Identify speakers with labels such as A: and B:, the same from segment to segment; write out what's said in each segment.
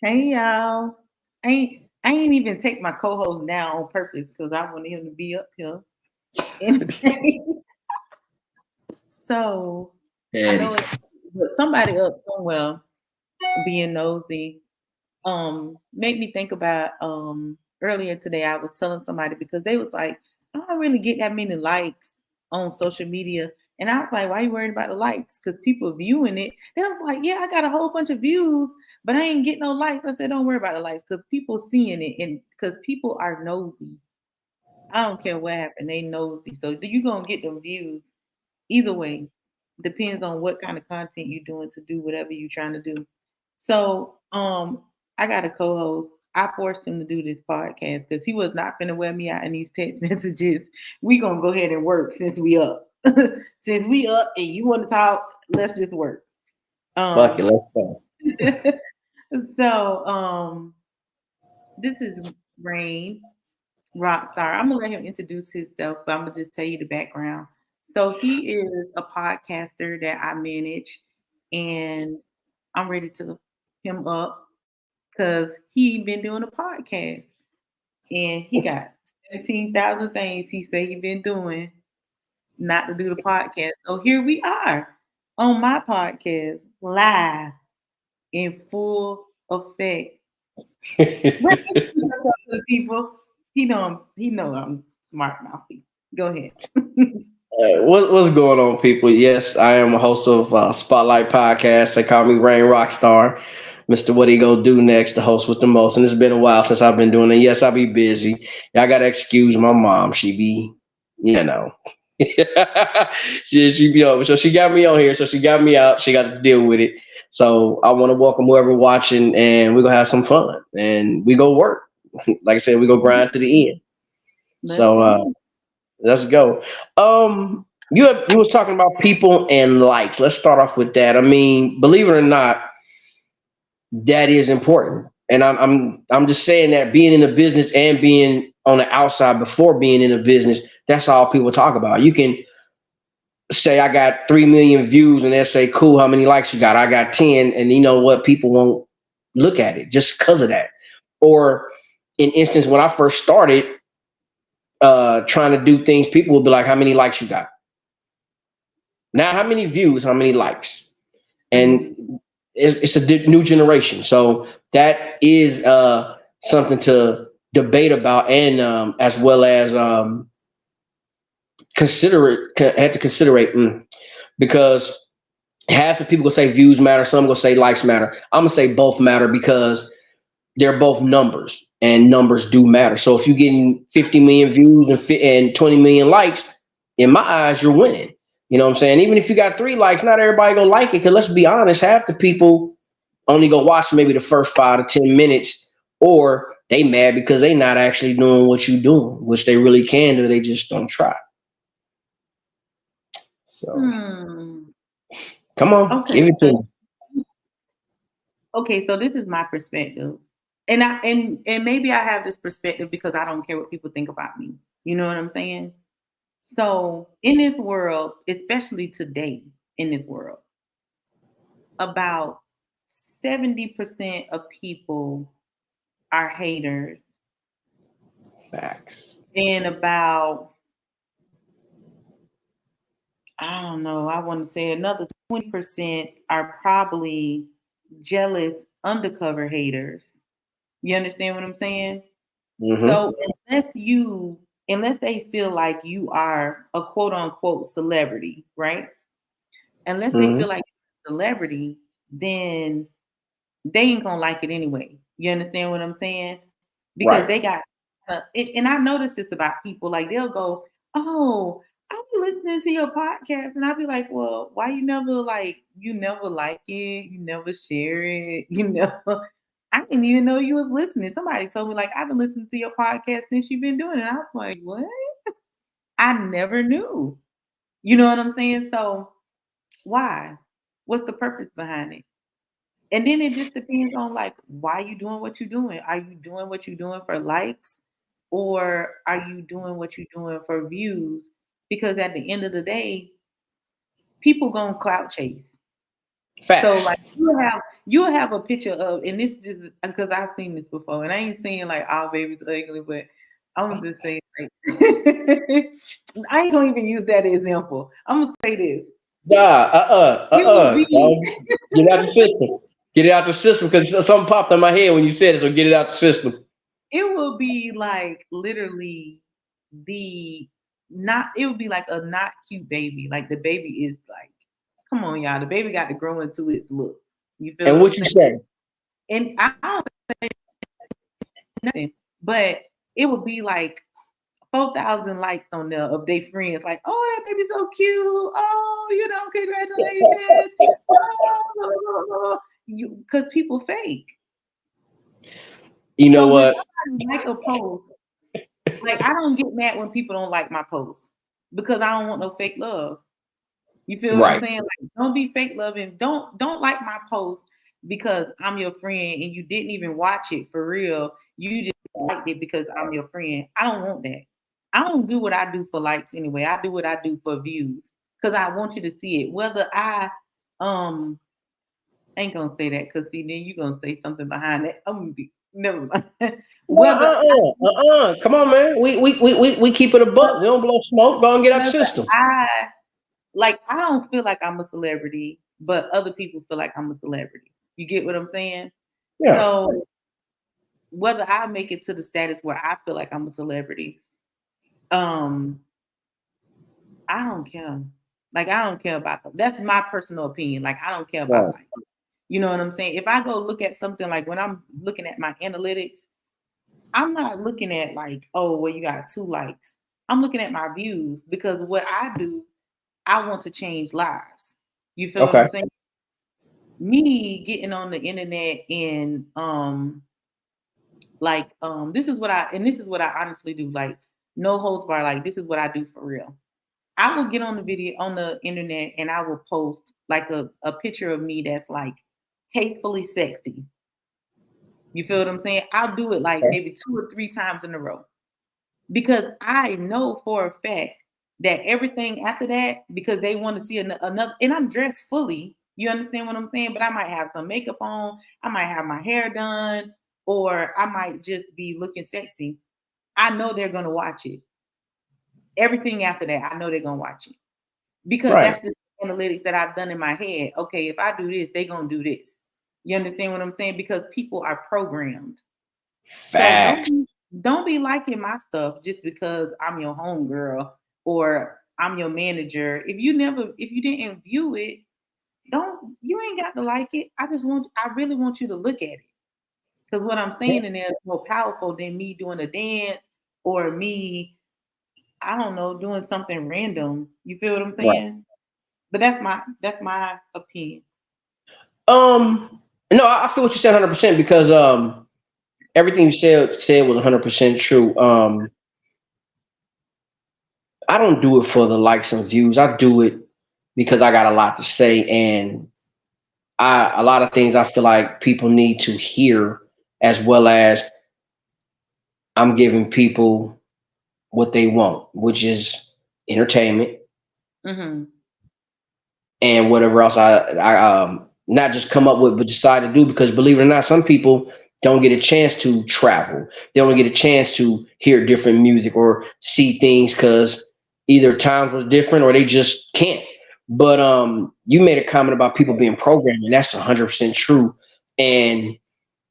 A: Hey y'all. I ain't even take my co-host down on purpose because I wanted him to be up here. Anyway, so I know
B: Eddie.
A: it, but somebody up somewhere being nosy made me think about earlier today. I was telling somebody because they was like, I don't really get that many likes on social media. And I was like, why are you worried about the likes? Because people viewing it. They was like, yeah, I got a whole bunch of views, but I ain't getting no likes. I said, don't worry about the likes because people seeing it and because people are nosy. I don't care what happened, they nosy. So you gonna get them views either way. Depends on what kind of content you're doing to do whatever you're trying to do. So I got a co-host. I forced him to do this podcast because he was not finna wear me out in these text messages. We gonna go ahead and work since we up. Since we up and you want to talk, let's just work.
B: Fuck it,
A: Um
B: let's go.
A: so this is Rain Rockstar. I'm gonna let him introduce himself, but I'm gonna just tell you the background. So he is a podcaster that I manage, and I'm ready to him up because he been doing a podcast, and he got 17,000 things he say he been doing not to do the podcast. So here we are on my podcast live in full effect. What introduce yourself to the people? He know I'm smart mouthy. Go ahead.
B: What's going on, people? Yes, I am a host of Spotlight Podcast. They call me Rain Rockstar. Mr. What he go do next, the host with the most. And it's been a while since I've been doing it. Yes, I be busy. I gotta excuse my mom. She be, you know. she be over. So she got me on here. So she got me out. She got to deal with it. So I want to welcome whoever watching, and we're gonna have some fun. And we go work. Like I said, we go grind to the end.
A: Let's
B: So
A: go.
B: let's go. You was talking about people and likes. Let's start off with that. I mean, believe it or not, that is important. And I'm just saying that being in the business and being on the outside before being in the business, that's all people talk about. You can say I got 3 million views and they say, cool, how many likes you got? I got 10, and you know what? People won't look at it just because of that. Or in instance, when I first started trying to do things, people would be like, how many likes you got? Now, how many views? How many likes?
A: Mm.
B: And it's a new generation, so that is something to debate about, and as well as consider it. Had to consider it because half the people gonna say views matter, some gonna say likes matter. I'm gonna say both matter because they're both numbers, and numbers do matter. So if you're getting 50 million views and 20 million likes, in my eyes, you're winning. You know what I'm saying? Even if you got 3 likes, not everybody gonna like it. Cause let's be honest, half the people only go watch maybe the first 5 to 10 minutes, or they mad because they not actually doing what you doing, which they really can do. They just don't try. So
A: Hmm.
B: come on,
A: Okay.
B: give it to
A: So,
B: me.
A: okay. So this is my perspective, and maybe I have this perspective because I don't care what people think about me. You know what I'm saying? So in this world, especially today, in this world, about 70% of people are haters,
B: Facts.
A: and about I don't know, I want to say another 20% are probably jealous undercover haters. You understand what I'm saying?
B: Mm-hmm.
A: So unless they feel like you are a quote unquote celebrity, right? Unless they feel
B: Mm-hmm.
A: like you're a celebrity, then they ain't gonna like it anyway. You understand what I'm saying? Because
B: Right.
A: they got, and I noticed this about people. Like they'll go, "Oh, I'll be listening to your podcast," and I'll be like, "Well, why you never like it, you never share it, you never." I didn't even know you was listening. Somebody told me like I've been listening to your podcast since you've been doing it. I was like, "What?" I never knew. You know what I'm saying? So why? What's the purpose behind it? And then it just depends on like why you doing what you're doing. Are you doing what you're doing for likes, or are you doing what you're doing for views? Because at the end of the day, people gonna clout chase. So
B: Facts.
A: like you'll have a picture of, and this just because I've seen this before, and I ain't saying like all babies ugly, but I'm just saying like I ain't gonna even use that example. I'm gonna say this.
B: Nah,
A: It will be
B: Get it out the system. Get it out the system because something popped in my head when you said it. So get it out the system.
A: it will be like literally the not it would be like a not cute baby. Like the baby is like, come on, y'all. The baby got to grow into its look. You feel
B: And
A: what I'm
B: what you
A: saying?
B: say?
A: And I don't say nothing, but it would be like 4,000 likes on there of their friends, like, oh, that baby's so cute. Oh, congratulations. Oh, because people fake.
B: You know
A: So when
B: what?
A: somebody like a post, like I don't get mad when people don't like my post because I don't want no fake love. You feel what I'm
B: Right.
A: saying? Like, don't be fake loving. Don't like my post because I'm your friend and you didn't even watch it for real. You just liked it because I'm your friend. I don't want that. I don't do what I do for likes anyway. I do what I do for views because I want you to see it. Whether I um ain't gonna say that because see then you're gonna say something behind that. I'm gonna be never mind.
B: No,
A: whether
B: Come on, man. We keep it a buck. We don't blow smoke. Go and get out the
A: whether
B: system.
A: I like I don't feel like I'm a celebrity, but other people feel like I'm a celebrity. You get what I'm saying?
B: Yeah.
A: So whether I make it to the status where I feel like I'm a celebrity, um, I don't care. Like I don't care about them. That's my personal opinion. Like I don't care about
B: Right.
A: like, you know what I'm saying? If I go look at something like when I'm looking at my analytics, I'm not looking at like, oh, well, you got 2 likes. I'm looking at my views because what I do, I want to change lives. You feel what
B: Okay.
A: I'm saying? Me getting on the internet and this is what I honestly do, like no holds bar, like this is what I do for real. I will get on the video on the internet and I will post like a picture of me that's like tastefully sexy. You feel what I'm saying? I'll do it like
B: Okay.
A: maybe 2 or 3 times in a row because I know for a fact that everything after that, because they want to see another, and I'm dressed fully. You understand what I'm saying? But I might have some makeup on, I might have my hair done, or I might just be looking sexy. I know they're gonna watch it. Everything after that, I know they're gonna watch it because
B: Right.
A: that's just analytics that I've done in my head. Okay, if I do this, they're gonna do this. You understand what I'm saying? Because people are programmed. So
B: Facts.
A: don't be liking my stuff just because I'm your homegirl or I'm your manager. If you didn't view it, don't you ain't got to like it. I really want you to look at it. Because what I'm saying in there is more powerful than me doing a dance or me, I don't know, doing something random. You feel what I'm
B: Right.
A: saying? But that's my opinion.
B: No, I feel what you said 100% because everything you said was 100% true. I don't do it for the likes and views. I do it because I got a lot to say, and I a lot of things I feel like people need to hear, as well as I'm giving people what they want, which is entertainment
A: Hmm.
B: and whatever else I not just come up with, but decide to do. Because believe it or not, some people don't get a chance to travel. They don't get a chance to hear different music or see things because either times was different or they just can't. But you made a comment about people being programmed, and that's 100% true. And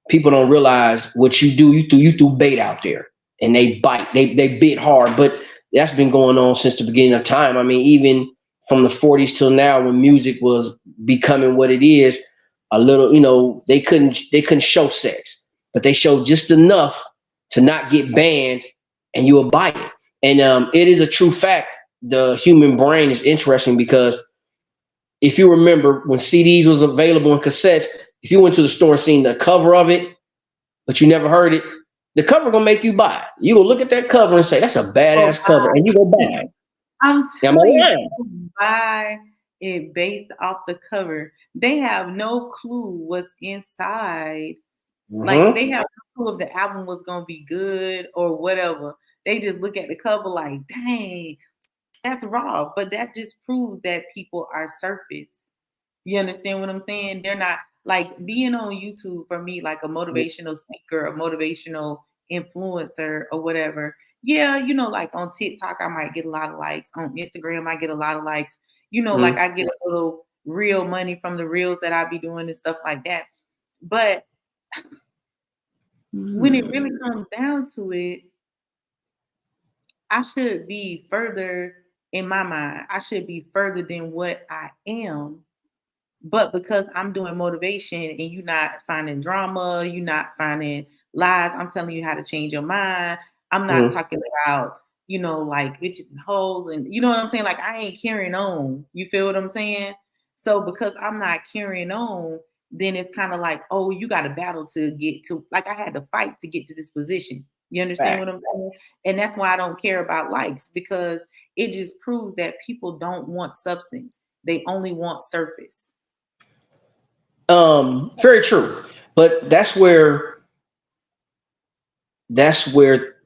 B: people don't realize what you do. You threw bait out there, and they bite. They bit hard, but that's been going on since the beginning of time. I mean, even from the 40s till now, when music was becoming what it is, a little, they couldn't show sex, but they showed just enough to not get banned, and you will bite it. And it is a true fact. The human brain is interesting because if you remember when CDs was available in cassettes, if you went to the store and seen the cover of it, but you never heard it, the cover gonna make you buy it. You gonna look at that cover and say, "That's a
A: Oh,
B: badass cover," and you go buy it.
A: I'm
B: Am I
A: telling you,
B: lying?
A: people buy it based off the cover. They have no clue what's inside. Like
B: Mm-hmm.
A: they have no clue if the album was gonna be good or whatever. They just look at the cover like, dang, that's raw. But that just proves that people are surface. You understand what I'm saying? They're not like being on YouTube for me, like a motivational speaker, a motivational influencer, or whatever. Yeah, like on TikTok, I might get a lot of likes. On Instagram, I get a lot of likes. Like
B: Mm-hmm.
A: I get a little real money from the reels that I be doing and stuff like that. But when it really comes down to it, I should be further in my mind. I should be further than what I am. But because I'm doing motivation and you're not finding drama, you're not finding lies, I'm telling you how to change your mind. I'm not
B: Mm-hmm.
A: talking about, like bitches and hoes and you know what I'm saying? Like I ain't carrying on. You feel what I'm saying? So because I'm not carrying on, then it's kind of like, oh, you got to battle to get to, like I had to fight to get to this position. You understand what
B: Fact.
A: I'm saying? And that's why I don't care about likes, because it just proves that people don't want substance. They only want surface.
B: Very true. But that's where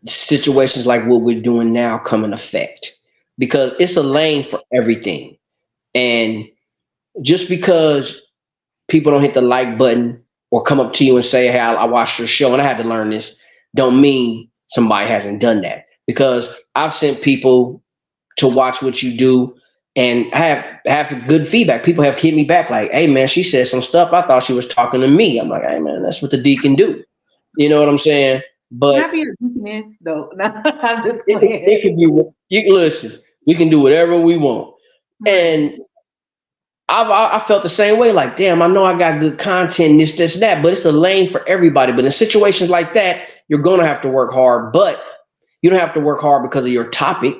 B: situations like what we're doing now come in effect, because it's a lane for everything. And just because people don't hit the like button or come up to you and say, "Hey, I watched your show and I had to learn this," don't mean somebody hasn't done that. Because I've sent people to watch what you do, and I have good feedback. People have hit me back like, "Hey, man, she said some stuff. I thought she was talking to me." I'm like, "Hey, man, that's what the deacon do." You know what I'm saying?
A: Can
B: But
A: I be a deaconess though? No, I'm just
B: it
A: playing.
B: could be. You can listen. We can do whatever we want,
A: Right.
B: and I felt the same way. Like, damn, I know I got good content, this, that, but it's a lane for everybody. But in situations like that, you're gonna have to work hard. But you don't have to work hard because of your topic.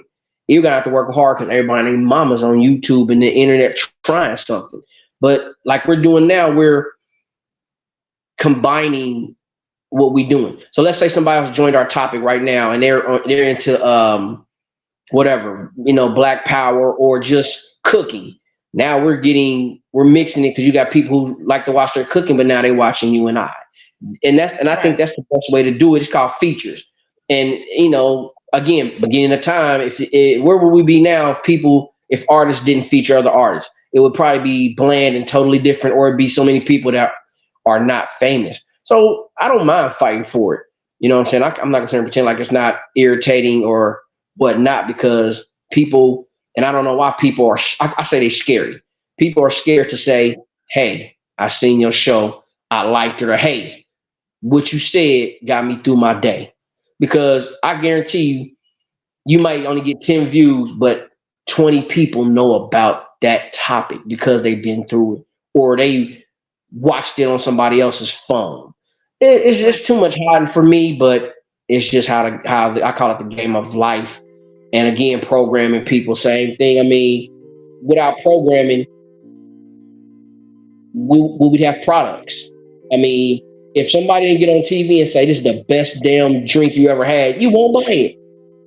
B: You're gonna have to work hard because everybody named mama's on YouTube and the internet trying something. But like we're doing now, we're combining what we doing. So let's say somebody else joined our topic right now, and they're into whatever, Black Power or just cooking. Now we're mixing it because you got people who like to watch their cooking, but now they're watching you and I. And I think
A: Right.
B: that's the best way to do it. It's called features. And again, beginning of time, where would we be now if artists didn't feature other artists? It would probably be bland and totally different, or it'd be so many people that are not famous. So I don't mind fighting for it. You know what I'm saying? I'm not gonna pretend like it's not irritating or whatnot, because people, and I don't know why people are. I say they're scary. People are scared to say, "Hey, I seen your show. I liked it," or "Hey, what you said got me through my day." Because I guarantee you might only get 10 views, but 20 people know about that topic because they've been through it, or they watched it on somebody else's phone. It's
A: Right.
B: just too much hiding for me, but it's just how I call it, the game of life. And again, programming people, same thing. I mean, without programming, we would have products. I mean, if somebody didn't get on TV and say this is the best damn drink you ever had, you won't buy it.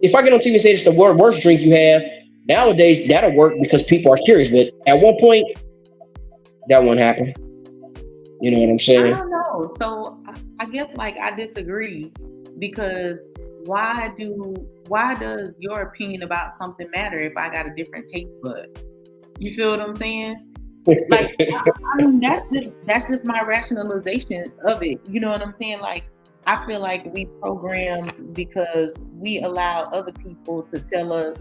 B: If I get on TV and say it's the worst drink you have, nowadays that'll work because people are curious. But at one point, that won't happen. You know what I'm
A: I
B: saying?
A: don't know. So I guess like I disagree, because why does your opinion about something matter if I got a different taste bud? You feel what I'm saying? Like I mean that's just my rationalization of it. You know what I'm saying? Like I feel like we programmed because we allow other people to tell us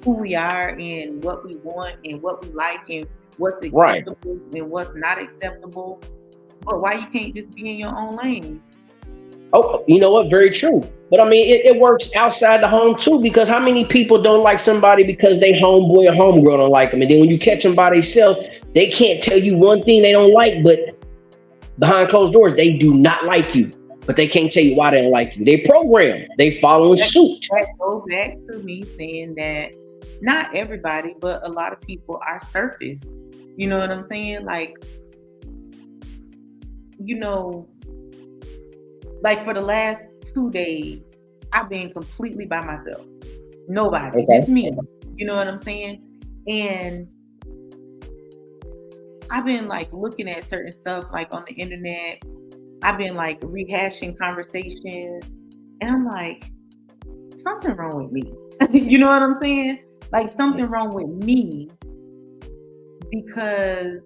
A: who we are and what we want and what we like and what's
B: Right.
A: acceptable and what's not acceptable. But why you can't just be in your own lane?
B: Oh, you know what? Very true. But I mean, it works outside the home too, because how many people don't like somebody because they homeboy or homegirl don't like them, and then when you catch them by themselves, they can't tell you one thing they don't like, but behind closed doors, they do not like you, but they can't tell you why they don't like you. They program, they following
A: That,
B: suit.
A: that goes back to me saying that not everybody, but a lot of people are surface. You know what I'm saying? Like, you know, like for the last 2 days, I've been completely by myself. Nobody,
B: Okay.
A: just me. You know what I'm saying? And I've been like looking at certain stuff like on the internet. I've been like rehashing conversations. And I'm like, something wrong with me. You know what I'm saying? Like something wrong with me because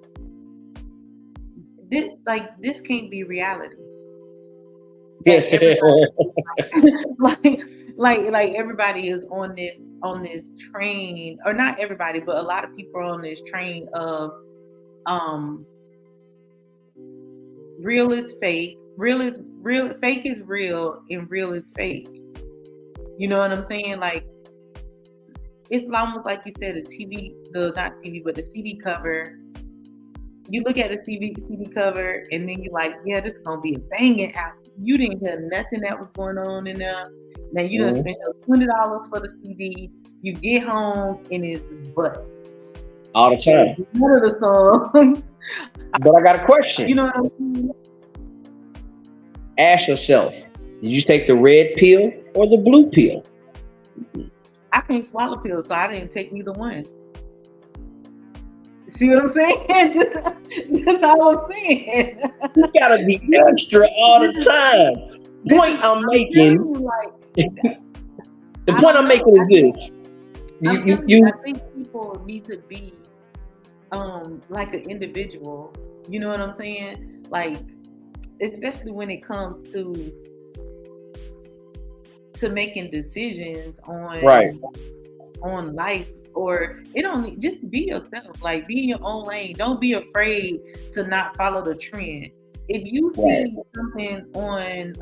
A: this can't be reality. That everybody like everybody is on this train, or not everybody, but a lot of people are on this train of um real is fake, fake is real, and real is fake. You know what I'm saying? Like, it's almost like you said, not TV, but the CD cover. You look at the CD cover, and then you're like, yeah, this is gonna be a banging album. You didn't hear nothing that was going on in there. Now you done spent $20 for the CD. You get home and it's butt.
B: All the time.
A: None of the songs.
B: But I got a question.
A: You know what I'm saying?
B: Ask yourself, did you take the red pill or the blue pill?
A: I can't swallow pills, so I didn't take neither one. See what I'm saying? That's all I'm saying.
B: You gotta be extra all the time. The point I'm making. The point I'm making is this.
A: I think people need to be like an individual. You know what I'm saying? Like, especially when it comes to making decisions on life. Or it only just be yourself, like be in your own lane. Don't be afraid to not follow the trend. If you see something on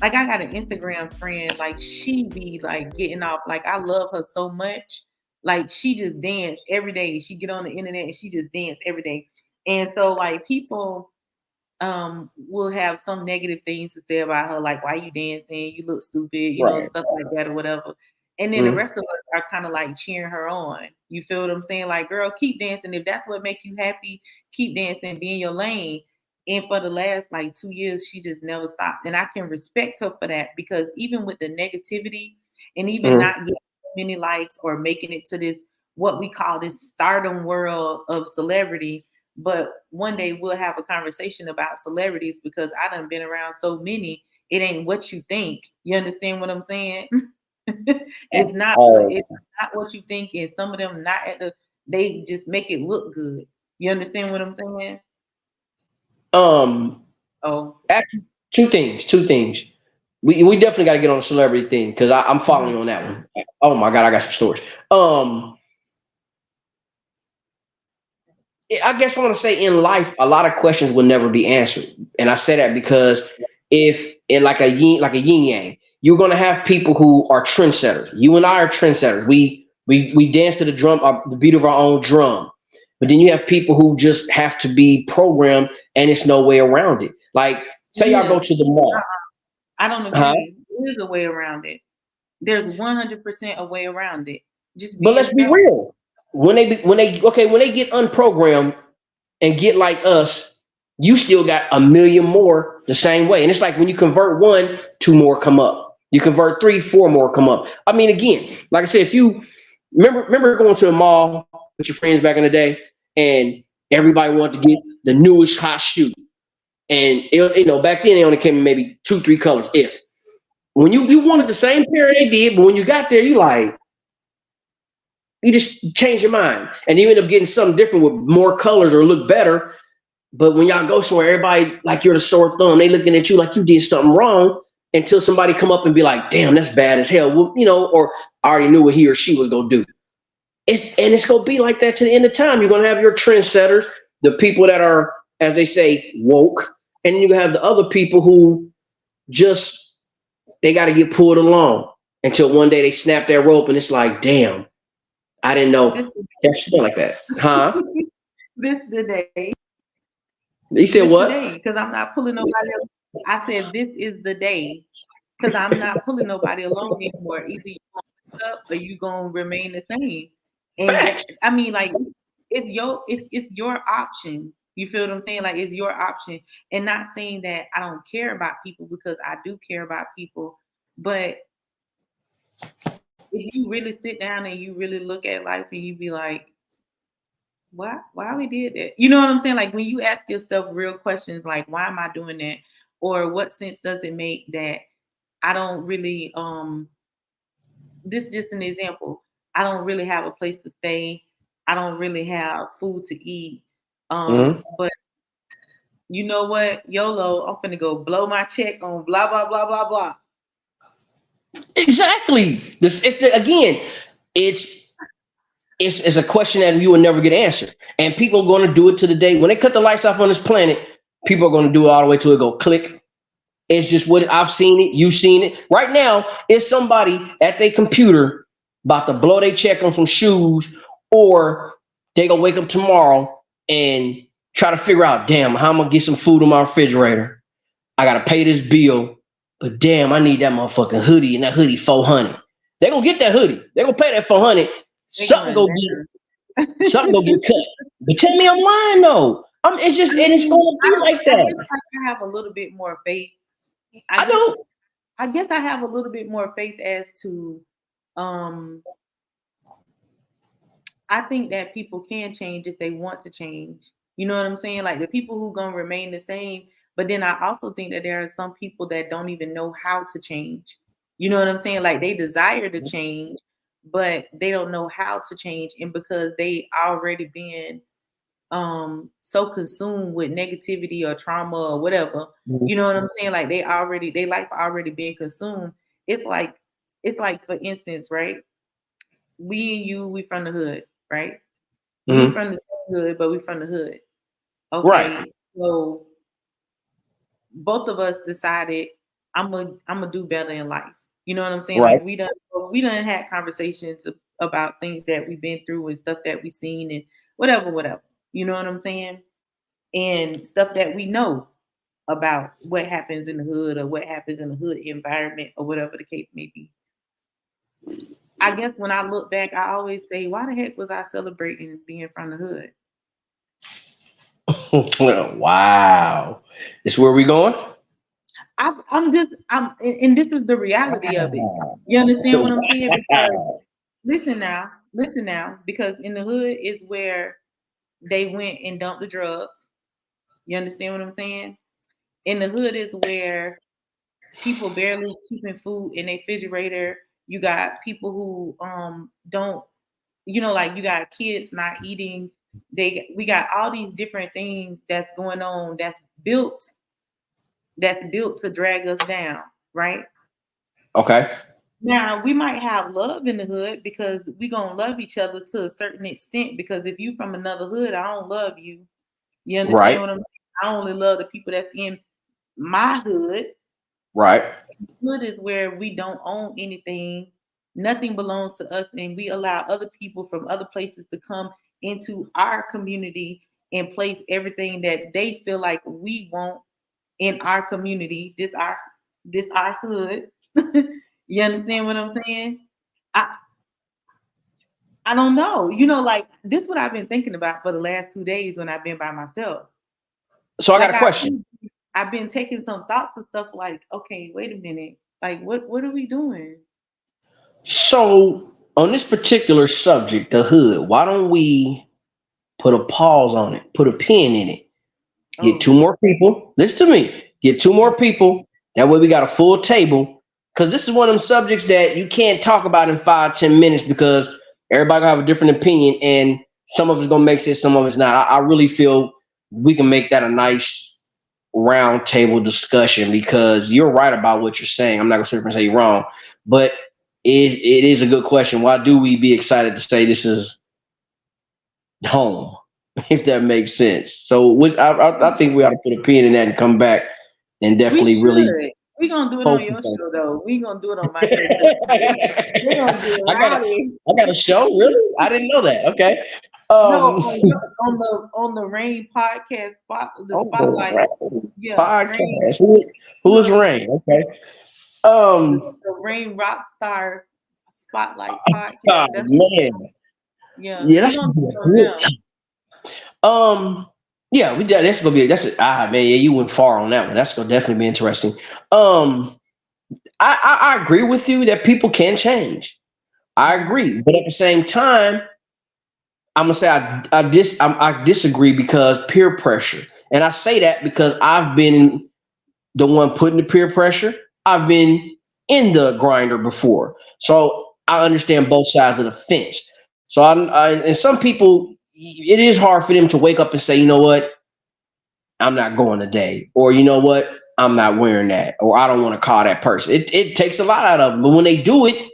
A: like, I got an Instagram friend, like she be like getting off, like I love her so much. Like, she just dance every day. She get on the internet and she just dance every day. And so like people will have some negative things to say about her, like, why you dancing? You look stupid, you know, stuff like that or whatever. And then the rest of us are kind of like cheering her on. You feel what I'm saying? Like, girl, keep dancing. If that's what makes you happy, keep dancing, be in your lane. And for the last like 2 years, she just never stopped. And I can respect her for that, because even with the negativity and even not getting many likes or making it to this, what we call this stardom world of celebrity, but one day we'll have a conversation about celebrities, because I done been around so many. It ain't what you think. You understand what I'm saying? It's not what you think, and some of them not they just make it look good. You understand what I'm saying?
B: Actually, two things. We definitely got to get on the celebrity thing, because I'm following on that one. Oh my god, I got some stories. I guess I want to say, in life, a lot of questions will never be answered, and I say that because if in like a yin yang, you're gonna have people who are trendsetters. You and I are trendsetters. We dance to the beat of our own drum. But then you have people who just have to be programmed, and it's no way around it. Like, say y'all go to the mall.
A: I don't agree. There's a way around it. There's 100% a way around it.
B: But let's be real. When they get unprogrammed and get like us, you still got a million more the same way. And it's like when you convert one, 2 more come up. You convert 3, 4 more come up. I mean, again, like I said, if you remember going to a mall with your friends back in the day, and everybody wanted to get the newest hot shoe, and back then they only came in maybe 2, 3 colors. If when you wanted the same pair they did, but when you got there, you just change your mind, and you end up getting something different with more colors or look better. But when y'all go somewhere, everybody like you're the sore thumb. They looking at you like you did something wrong, until somebody come up and be like, "Damn, that's bad as hell." Well, or I already knew what he or she was gonna do. It's gonna be like that to the end of time. You're gonna have your trendsetters, the people that are, as they say, woke, and then you have the other people who just they got to get pulled along until one day they snap their rope, and it's like, damn, I didn't know that's still like that, huh?
A: This the day.
B: You said what?
A: Because I'm not pulling nobody else. I said this is the day, because I'm not pulling nobody along anymore. Either you gonna up or you gonna remain the same. And I mean, like, it's your option. You feel what I'm saying? Like, it's your option. And not saying that I don't care about people, because I do care about people. But if you really sit down and you really look at life and you be like, why we did that? You know what I'm saying? Like, when you ask yourself real questions like, why am I doing that? Or what sense does it make that I don't really this is just an example. I don't really have a place to stay. I don't really have food to eat. But you know what, YOLO, I'm finna go blow my check on blah blah blah blah blah.
B: Exactly. Again, it's it's a question that you will never get answered. And people are going to do it to the day when they cut the lights off on this planet. People are going to do it all the way till it go click. It's just what I've seen it. You've seen it. Right now, it's somebody at their computer about to blow their check on some shoes, or they gonna wake up tomorrow and try to figure out, damn, how I'm gonna get some food in my refrigerator. I gotta pay this bill, but damn, I need that motherfucking hoodie, and that hoodie $400. They gonna get that hoodie. They gonna pay that $400. Something go get cut. But tell me I'm lying though. It's just, and it's gonna be like that.
A: I have a little bit more faith.
B: I don't.
A: I guess I have a little bit more faith as to I think that people can change if they want to change. You know what I'm saying? Like the people who gonna remain the same, but then I also think that there are some people that don't even know how to change. You know what I'm saying? Like they desire to change, but they don't know how to change, and because they already been so consumed with negativity or trauma or whatever, you know what I'm saying? Like they life already being consumed. It's like for instance, right? We and you, we from the hood, right? We from the hood, but we from the hood. Okay.
B: Right.
A: So both of us decided I'm gonna do better in life. You know what I'm saying?
B: Right.
A: Like we done had conversations about things that we've been through and stuff that we've seen and whatever. You know what I'm saying? And stuff that we know about what happens in the hood or what happens in the hood environment or whatever the case may be. I guess when I look back, I always say, why the heck was I celebrating being from the hood?
B: Wow. This where we going?
A: And this is the reality of it. You understand what I'm saying? Because listen now, because in the hood is where they went and dumped the drugs. You understand what I'm saying? In the hood is where people barely keeping food in their refrigerator. You got people who don't, like you got kids not eating. We got all these different things that's going on that's built to drag us down, right?
B: Okay.
A: Now we might have love in the hood because we gonna love each other to a certain extent. Because if you from another hood, I don't love you. You understand what I'm saying? I only love the people that's in my hood.
B: Right.
A: Hood is where we don't own anything. Nothing belongs to us, and we allow other people from other places to come into our community and place everything that they feel like we want in our community. This our hood. You understand what I'm saying? I don't know. Like this is what I've been thinking about for the last 2 days when I've been by myself.
B: So I got a question.
A: I've been taking some thoughts and stuff like, okay, wait a minute. Like what are we doing?
B: So on this particular subject, the hood, why don't we put a pause on it, put a pin in it, get 2 more people. Listen to me. Get 2 more people. That way we got a full table. Because this is one of them subjects that you can't talk about in 5-10 minutes because everybody gonna have a different opinion, and some of it's gonna make sense, some of it's not. I really feel we can make that a nice round table discussion because you're right about what you're saying. I'm not gonna sit here and say you're wrong, but it is a good question. Why do we be excited to say this is home, if that makes sense? So I think we ought to put a pin in that and come back and definitely really.
A: We're gonna do it on your show though. We're gonna do it on my show. We're gonna do it.
B: I got a show, really? I didn't know that. Okay.
A: No, on the Rain podcast, the Spotlight.
B: Yeah, podcast. Who is Rain? Okay.
A: The Rain Rockstar Spotlight podcast. That's
B: man.
A: Yeah.
B: That's gonna be a good. Yeah, that's gonna be man. Yeah, you went far on that one. That's gonna definitely be interesting. I agree with you that people can change. I agree, but at the same time, I'm gonna say I disagree because peer pressure, and I say that because I've been the one putting the peer pressure. I've been in the grinder before, so I understand both sides of the fence. So and some people, it is hard for them to wake up and say, you know what, I'm not going today. Or you know what? I'm not wearing that. Or I don't want to call that person. It takes a lot out of them. But when they do it,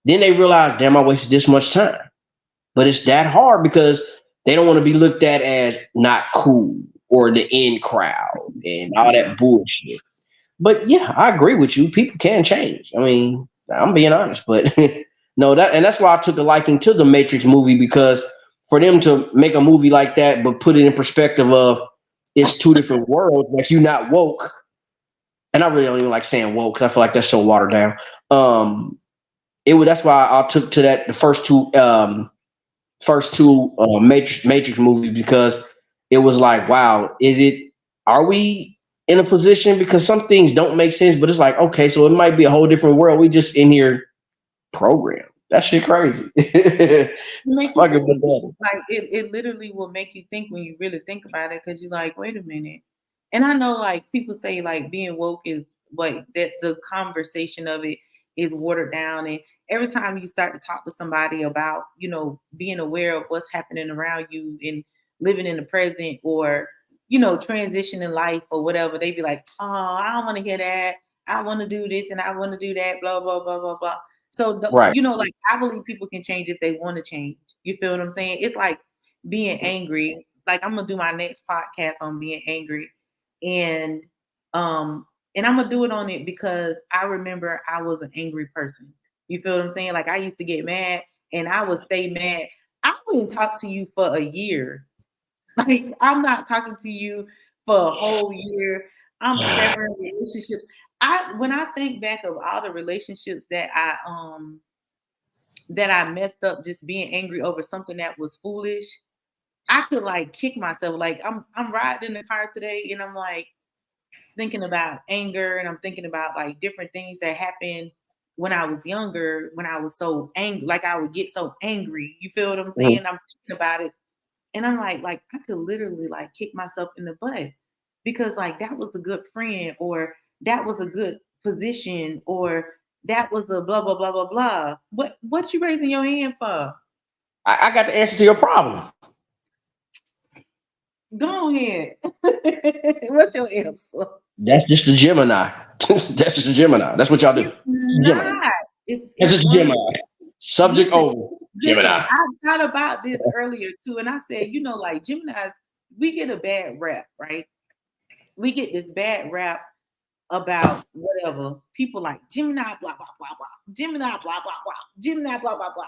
B: then they realize, damn, I wasted this much time. But it's that hard because they don't want to be looked at as not cool or the in crowd and all that bullshit. But yeah, I agree with you. People can change. I mean, I'm being honest, but no, that's why I took a liking to the Matrix movie, because for them to make a movie like that but put it in perspective of it's two different worlds, like you not woke. And I really don't even like saying woke because I feel like that's so watered down. That's why I took to that the first two Matrix movies, because it was like, wow, are we in a position, because some things don't make sense, but it's like, okay, so it might be a whole different world. We just in here programmed. That shit crazy. Fucking
A: like it literally will make you think when you really think about it, because you're like, wait a minute. And I know like people say like being woke is what that the conversation of it is watered down. And every time you start to talk to somebody about, being aware of what's happening around you and living in the present, or, transitioning life or whatever, they be like, oh, I don't want to hear that. I want to do this and I want to do that, blah, blah, blah, blah, blah. So,
B: right.
A: like I believe people can change if they want to change. You feel what I'm saying? It's like being angry. Like I'm going to do my next podcast on being angry. And I'm going to do it on it because I remember I was an angry person. You feel what I'm saying? Like I used to get mad and I would stay mad. I wouldn't talk to you for a year. Like I'm not talking to you for a whole year. I'm severing relationships. When I think back of all the relationships that I messed up just being angry over something that was foolish, I could like kick myself. Like I'm riding in the car today and I'm like thinking about anger, and I'm thinking about like different things that happened when I was younger, when I was so angry, like I would get so angry. You feel what I'm saying? I'm thinking about it. And I'm like I could literally like kick myself in the butt, because like that was a good friend, or that was a good position, or that was a blah blah blah blah blah. What you raising your hand for?
B: I got the answer to your problem.
A: Go ahead. What's your answer?
B: That's just the Gemini. That's just the Gemini. That's what y'all do. It's just Gemini. Subject over. Gemini.
A: I thought about this earlier too, and I said, like Geminis, we get a bad rap, right? We get this bad rap about whatever. People like Gemini, blah, blah, blah, blah. Gemini, blah, blah, blah. Gemini, blah, blah, blah.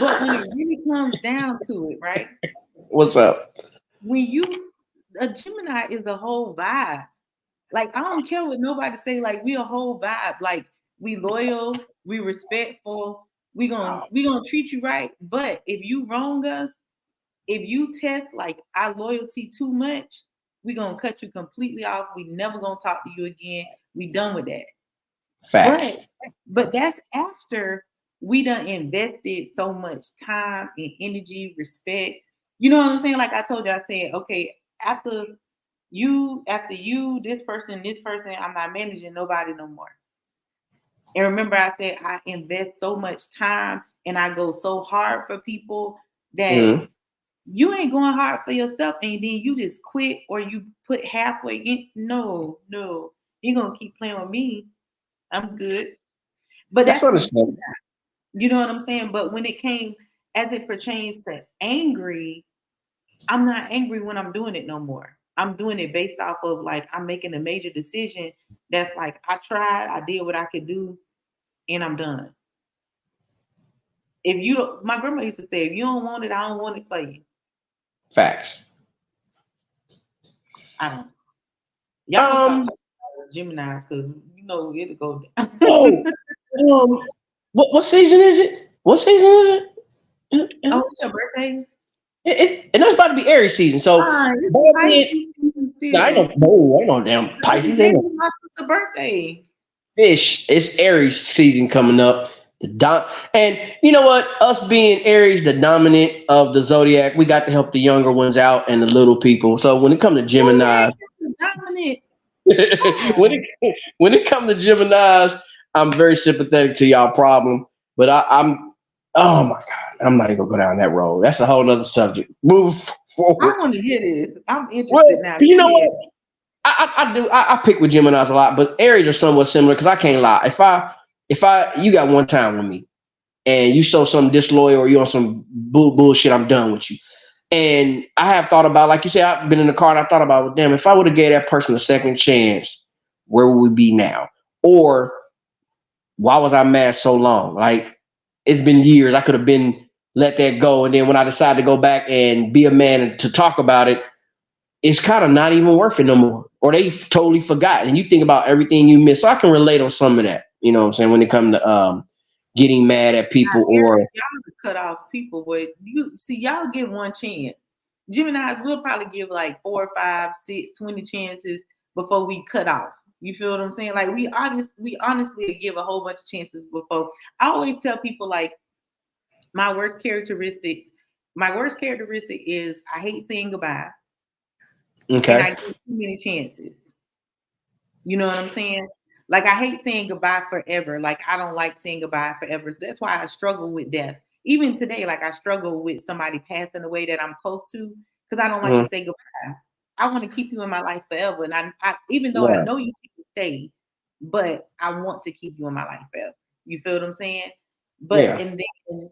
A: But when it really comes down to it, right?
B: What's up?
A: A Gemini is a whole vibe. Like, I don't care what nobody say, like, we a whole vibe. Like, we loyal, we respectful, we gonna treat you right. But if you wrong us, if you test like our loyalty too much, we gonna cut you completely off. We never gonna talk to you again. We done with that.
B: Facts.
A: But that's after we done invested so much time and energy, respect. You know what I'm saying? Like I told you, I said, okay, after you, this person, I'm not managing nobody no more. And remember, I said I invest so much time and I go so hard for people that you ain't going hard for yourself, and then you just quit or you put halfway in. No, you're gonna keep playing with me. I'm good. But that's
B: understandable.
A: You know what I'm saying? But when it came as it pertains to angry, I'm not angry when I'm doing it no more. I'm doing it based off of like I'm making a major decision that's like I tried, I did what I could do, and I'm done. If you don't, my grandma used to say, if you don't want it, I don't want it for you.
B: Facts.
A: I don't. Y'all Gemini, because it'll go down.
B: What season is it? What season is it?
A: It's your birthday.
B: And that's about to be Aries season. So
A: I don't
B: know damn Pisces.
A: It's my sister's birthday.
B: Fish, it's Aries season coming up. And you know what? Us being Aries, the dominant of the zodiac, we got to help the younger ones out and the little people. So when it comes to Gemini,
A: dominant.
B: when it comes to Geminis, I'm very sympathetic to y'all problem. But I'm oh my God, I'm not even gonna go down that road. That's a whole nother subject. Move forward.
A: I want to hear this. I'm
B: Well,
A: interested now.
B: 'cause you
A: Go
B: know
A: ahead.
B: what? I pick with Geminis a lot, but Aries are somewhat similar because I can't lie. If I you got one time with me and you show some disloyal or you on some bullshit, I'm done with you. And I have thought about, like you said, I've been in the car and I thought about, well, damn, if I would have gave that person a second chance, where would we be now? Or why was I mad so long? Like, it's been years. I could have been let that go. And then when I decided to go back and be a man and to talk about it, it's kind of not even worth it no more. Or they totally forgot. And you think about everything you missed. So I can relate on some of that. You know what I'm saying? When it comes to getting mad at people or
A: Aries, y'all to cut off people, but you see, y'all get one chance. Geminis will probably give like 4, 5, 6, 20 chances before we cut off. You feel what I'm saying? Like we honestly give a whole bunch of chances before. I always tell people like my worst characteristic. My worst characteristic is I hate saying goodbye and
B: okay.
A: I give too many chances. You know what I'm saying? Like I hate saying goodbye forever. Like I don't like saying goodbye forever. So that's why I struggle with death. Even today, like I struggle with somebody passing away that I'm close to because I don't like to
B: Mhm.
A: say goodbye. I want to keep you in my life forever, and I even though I
B: Right.
A: know you can stay, but I want to keep you in my life forever. You feel what I'm saying? But
B: Yeah.
A: and then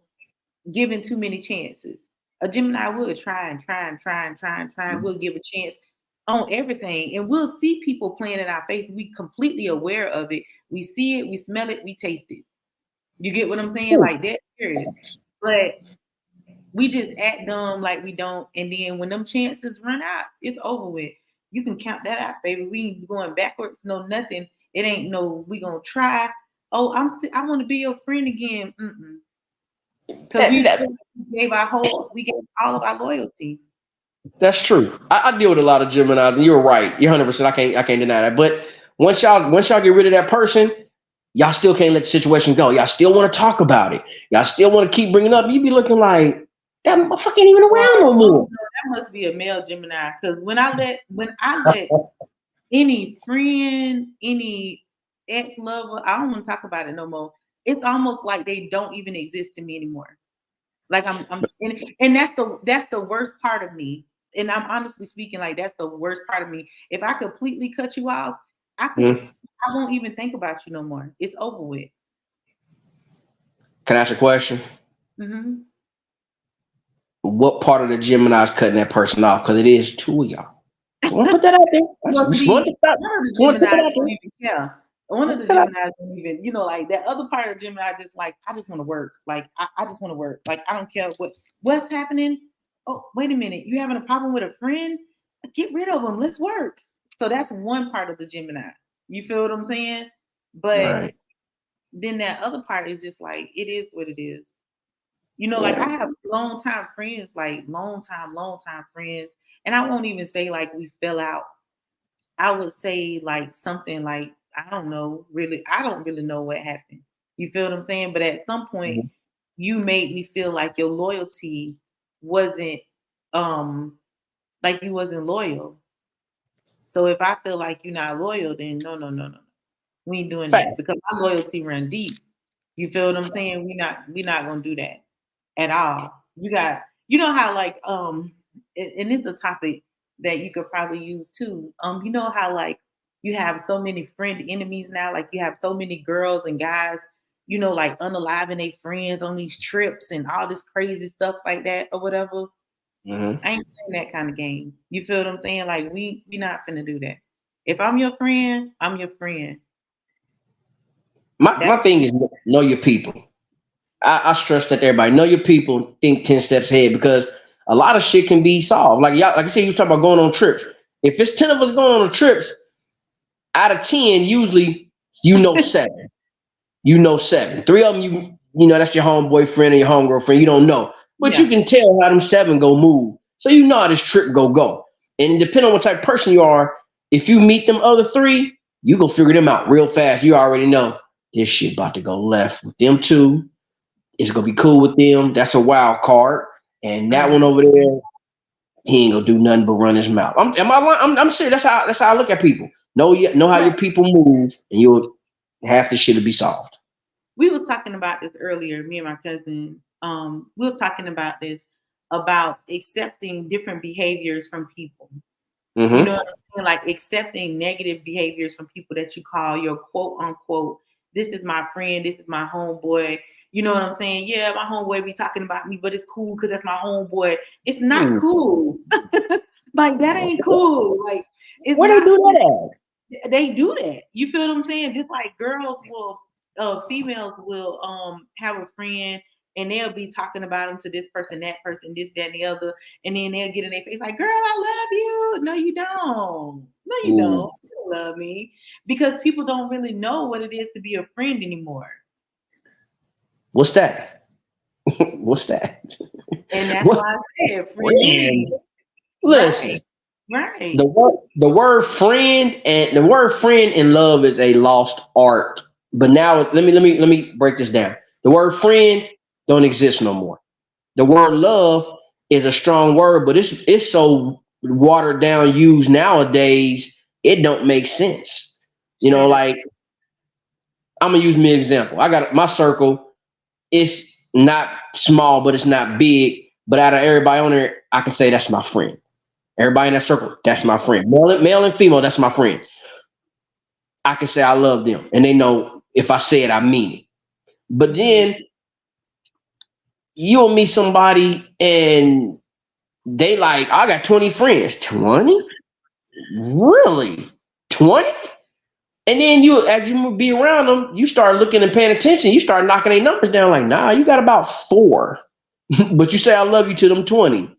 A: giving too many chances. A Gemini will try and try and try and try and try and we'll give a chance on everything. And we'll see people playing in our face. We completely aware of it. We see it, we smell it, we taste it. You get what I'm saying?
B: Ooh.
A: Like that's serious. But we just act dumb like we don't. And then when them chances run out, it's over with. You can count that out, baby. We ain't going backwards, no nothing. It ain't no we gonna try. Oh, I want to be your friend again. Because
B: That,
A: we
B: that,
A: we gave all of our loyalty.
B: that's true. I deal with a lot of Geminis, and you're right. You're 100%. I can't deny that. But once y'all get rid of that person, y'all still can't let the situation go. Y'all still want to talk about it. Y'all still want to keep bringing it up. You be looking like that motherfucker ain't even
A: Well,
B: around no more.
A: that must be a male Gemini. Because when I let any friend, any ex lover, I don't want to talk about it no more. It's almost like they don't even exist to me anymore. Like and that's the worst part of me. And I'm honestly speaking, like that's the worst part of me. If I completely cut you off,
B: Mhm.
A: I won't even think about you no more. It's over with.
B: Can I ask a question?
A: Hmm.
B: What part of the Gemini's cutting that person off? Because it is two of y'all. Just want to put that out there. I
A: Well,
B: just want
A: see,
B: to stop.
A: one of the
B: Just want to put that
A: Geminis
B: out
A: don't
B: there.
A: even care. One of the
B: Put that out
A: Geminis don't even, like that other part of Gemini just like, I just want to work. Like, I just want to work. Like, I don't care what's happening. Oh, wait a minute. You having a problem with a friend? Get rid of them. Let's work. So that's one part of the Gemini. You feel what I'm saying?
B: there.
A: But
B: Right.
A: then that other part is just like, it is what it is. Like I
B: Yeah.
A: have long time friends, like long time friends. And I won't even say like we fell out. I would say like something like I don't know, really, I don't really know what happened. You feel what I'm saying? But at some point,
B: Mhm.
A: you made me feel like your loyalty wasn't um like you wasn't loyal. So if I feel like you're not loyal, then no, no, no, no. We ain't doing
B: Fact.
A: that because my loyalty run deep. You feel what I'm saying? We not gonna do that at all. You know how like and it's a topic that you could probably use too. You know how like you have so many friend enemies now, like you have so many girls and guys, like unaliving their friends on these trips and all this crazy stuff like that or whatever.
B: Mhm.
A: I ain't playing that kind of game. You feel what I'm saying? Like we not finna do that. If I'm your friend, I'm your friend.
B: My
A: That's
B: thing is know your people. I stress that everybody know your people. Think 10 steps ahead because a lot of shit can be solved. Like y'all, like I said, you was talking about going on trips. If it's 10 of us going on trips, out of 10, usually you know seven. You know seven. Three of them, you know that's your homeboy friend or your homegirl friend. You don't know, but you
A: yeah.
B: can tell how them seven go move. So you know how this trip go. And depending on what type of person you are, if you meet them other three, you go figure them out real fast. You already know this shit about to go left with them two. It's gonna be cool with them. That's a wild card. And that one
A: Mhm.
B: over there, he ain't gonna do nothing but run his mouth. Am I lying? I'm serious. That's how I look at people. Know how your
A: But
B: people move, and you'll half the shit will be solved.
A: we was talking about this earlier, me and my cousin. We was talking about this. about accepting different behaviors from people. You know
B: Mm-hmm.
A: what I'm saying? Like accepting negative behaviors from people that you call your quote unquote, this is my friend, this is my homeboy. You know what I'm saying? Yeah, my homeboy be talking about me, but it's cool because that's my homeboy. It's not cool. Like that ain't cool. Like it's
B: Where they
A: not
B: do
A: cool.
B: that
A: They do that. You feel what I'm saying? Just like girls will, females will have a friend and they'll be talking about them to this person, that person, this, that, and the other, and then they'll get in their face like, "Girl, I love you." No, you don't. No,
B: at?
A: you don't. You don't love me because people don't really know what it is to be a friend anymore,
B: What's that? What's that?
A: and that's
B: What
A: why I said
B: friend?
A: friend.
B: Listen,
A: Right, right.
B: the word friend in love is a lost art. But now let me break this down. The word friend don't exist no more. The word love is a strong word, but it's so watered down used nowadays, it don't make sense.
A: Sure.
B: Like I'm gonna use me example. I got my circle. It's not small, but it's not big. But out of everybody on there, I can say that's my friend. Everybody in that circle, that's my friend. Male and female, that's my friend. I can say I love them, and they know if I say it, I mean it. But
A: Mhm.
B: then you'll meet somebody and they like, I got 20 friends. 20? Really? 20? And then as you be around them, you start looking and paying attention. You start knocking their numbers down like, nah, you got about 4. But you say I love you to them 20.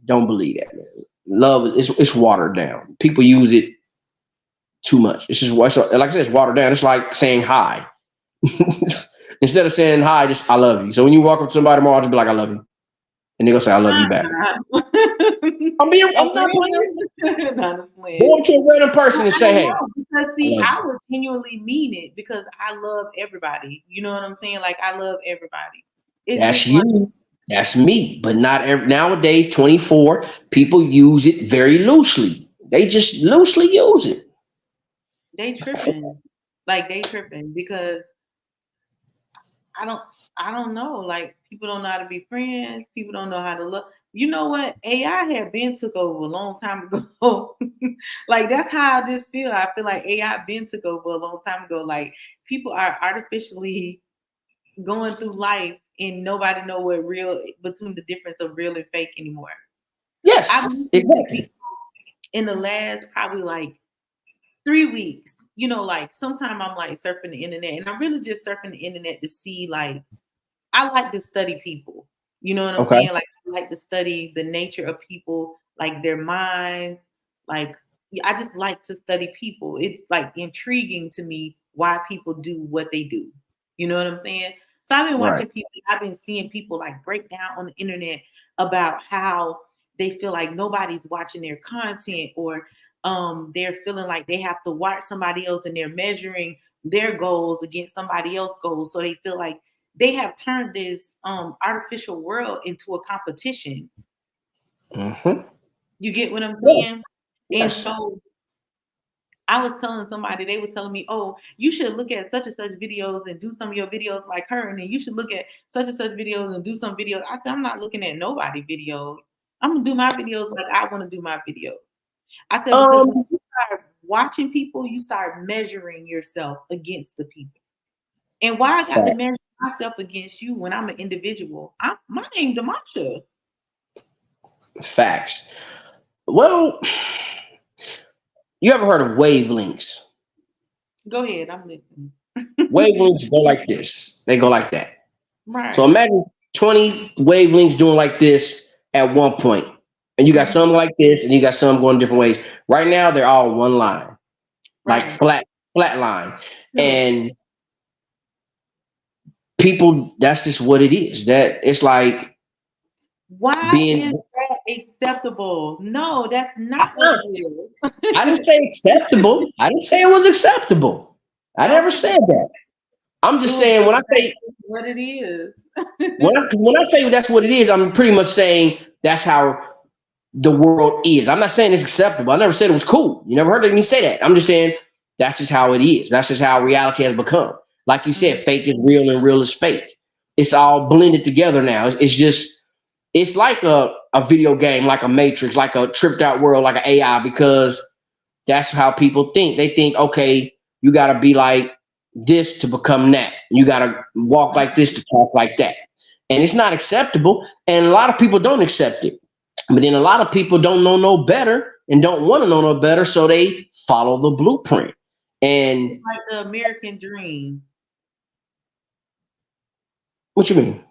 B: Don't believe that, man. Love it's watered down. People use it too much. It's just like I said, it's watered down. It's like saying hi. Instead of saying hi, just I love you. So when you walk up to somebody tomorrow, just be like, I love you. And they're gonna say, I love you back.
A: A
B: I'm not playing.
A: random, not just playing.
B: Go up to a random person and
A: I
B: say,
A: don't
B: hey,
A: know because
B: I
A: see,
B: love
A: I
B: you.
A: would genuinely mean it because I love everybody. You know what I'm saying? Like I love everybody. It's
B: That's
A: just like
B: you. That's me. But not nowadays, 24, people use it very loosely. They just loosely use it.
A: they tripping. Like they tripping because I don't I don't know. Like people don't know how to be friends. People don't know how to look. You know what? AI had been took over a long time ago. Like that's how I just feel. I feel like AI been took over a long time ago. Like people are artificially going through life and nobody know what real between the difference of real and fake anymore.
B: Yes,
A: I've listened to
B: exactly.
A: people in the last probably like 3 weeks. You know, like sometimes I'm like surfing the internet and I'm really just surfing the internet to see like I like to study people. You know what I'm
B: Okay.
A: saying? Like I like to study the nature of people, like their minds. Like yeah, I just like to study people. It's like intriguing to me why people do what they do. You know what I'm saying? So I've been
B: Right.
A: watching people, I've been seeing people like break down on the internet about how they feel like nobody's watching their content or they're feeling like they have to watch somebody else and they're measuring their goals against somebody else's goals. So they feel like they have turned this artificial world into a competition.
B: Mm-hmm.
A: You get what I'm
B: Yeah.
A: saying? And
B: Yes.
A: so I was telling somebody, they were telling me, oh, you should look at such and such videos and do some of your videos like her. And then you should look at such and such videos and do some videos. I said, I'm not looking at nobody videos. I'm gonna do my videos like I want to do my videos. I said, because when
B: Um.
A: you start watching people, you start measuring yourself against the people. And why I got to
B: Fact,
A: measure myself against you when I'm an individual? My name Demasha.
B: facts. Well, you ever heard of wavelengths?
A: Go ahead, I'm listening.
B: Wavelengths go like this. They go like that. So
A: Right.
B: imagine 20 wavelengths doing like this at one point. And you got
A: Mhm.
B: some like this, and you got some going different ways. Right now, they're all one line, like
A: Right.
B: flat line.
A: True.
B: And people, that's just what it is. That it's like
A: Why
B: being.
A: is that acceptable? No, that's not what it
B: I didn't
A: is.
B: say acceptable. I didn't say it was acceptable. I never
A: Okay.
B: said that. I'm
A: It
B: just
A: was
B: saying
A: just
B: when I say
A: what it is.
B: when I say that's what it is, I'm pretty much saying that's how the world is. I'm not saying it's acceptable. I never said it was cool. You never heard me say that. I'm just saying that's just how it is. That's just how reality has become. Like you said,
A: Mhm.
B: fake is real and real is fake. It's all blended together now. It's just it's like a video game, like a Matrix, like a tripped out world, like an AI, because that's how people think. They think, okay, you got to be like this to become that. You got to walk like this to talk like that. And it's not acceptable. And a lot of people don't accept it. But then a lot of people don't know no better and don't want to know no better. So they follow the blueprint.
A: It's
B: And
A: like the American dream.
B: what you mean?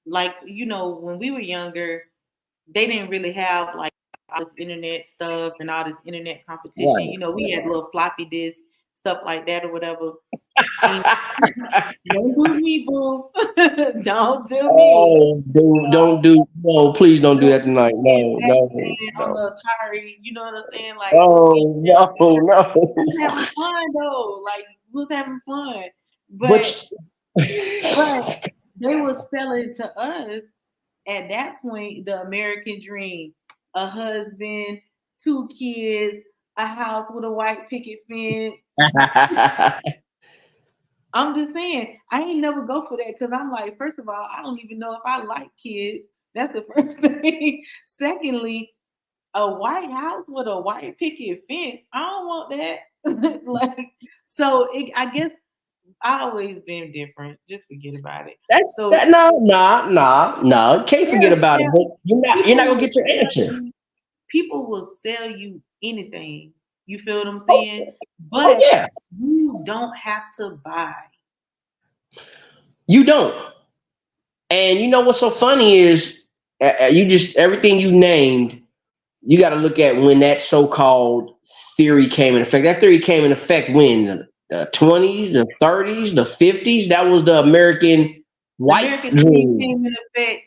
A: Like, when we were younger, they didn't really have like all this internet stuff and all this internet competition.
B: Right.
A: We had little floppy disk, stuff like that or whatever. And don't do me, boo. Don't do me.
B: Oh, don't do no, please don't do that tonight. No, no,
A: On
B: no.
A: the Atari, you know what I'm saying? Like,
B: Oh no, no.
A: we was having fun though. Like, we was having fun.
B: But
A: But they was selling to us at that point the American dream: a husband, 2 kids, a house with a white picket fence. I'm just saying, I ain't never go for that because I'm like, first of all, I don't even know if I like kids. That's the first thing. Secondly, a white house with a white picket fence. I don't want that. Like, so I guess I always been different. Just forget about it.
B: That's
A: So
B: that no. Can't forget
A: they'll
B: about it.
A: sell,
B: But you're not
A: people
B: gonna
A: will
B: get your
A: sell
B: answer.
A: you, people will sell you anything. You feel what I'm
B: Oh,
A: saying?
B: oh
A: But
B: yeah,
A: you don't have to buy.
B: you don't. And you know what's so funny is you just everything you named. You got to look at when that so-called theory came in effect. That theory came in effect when the 20s, the 30s, the 50s. That was the American
A: The
B: white
A: American dream
B: dream.
A: came in effect.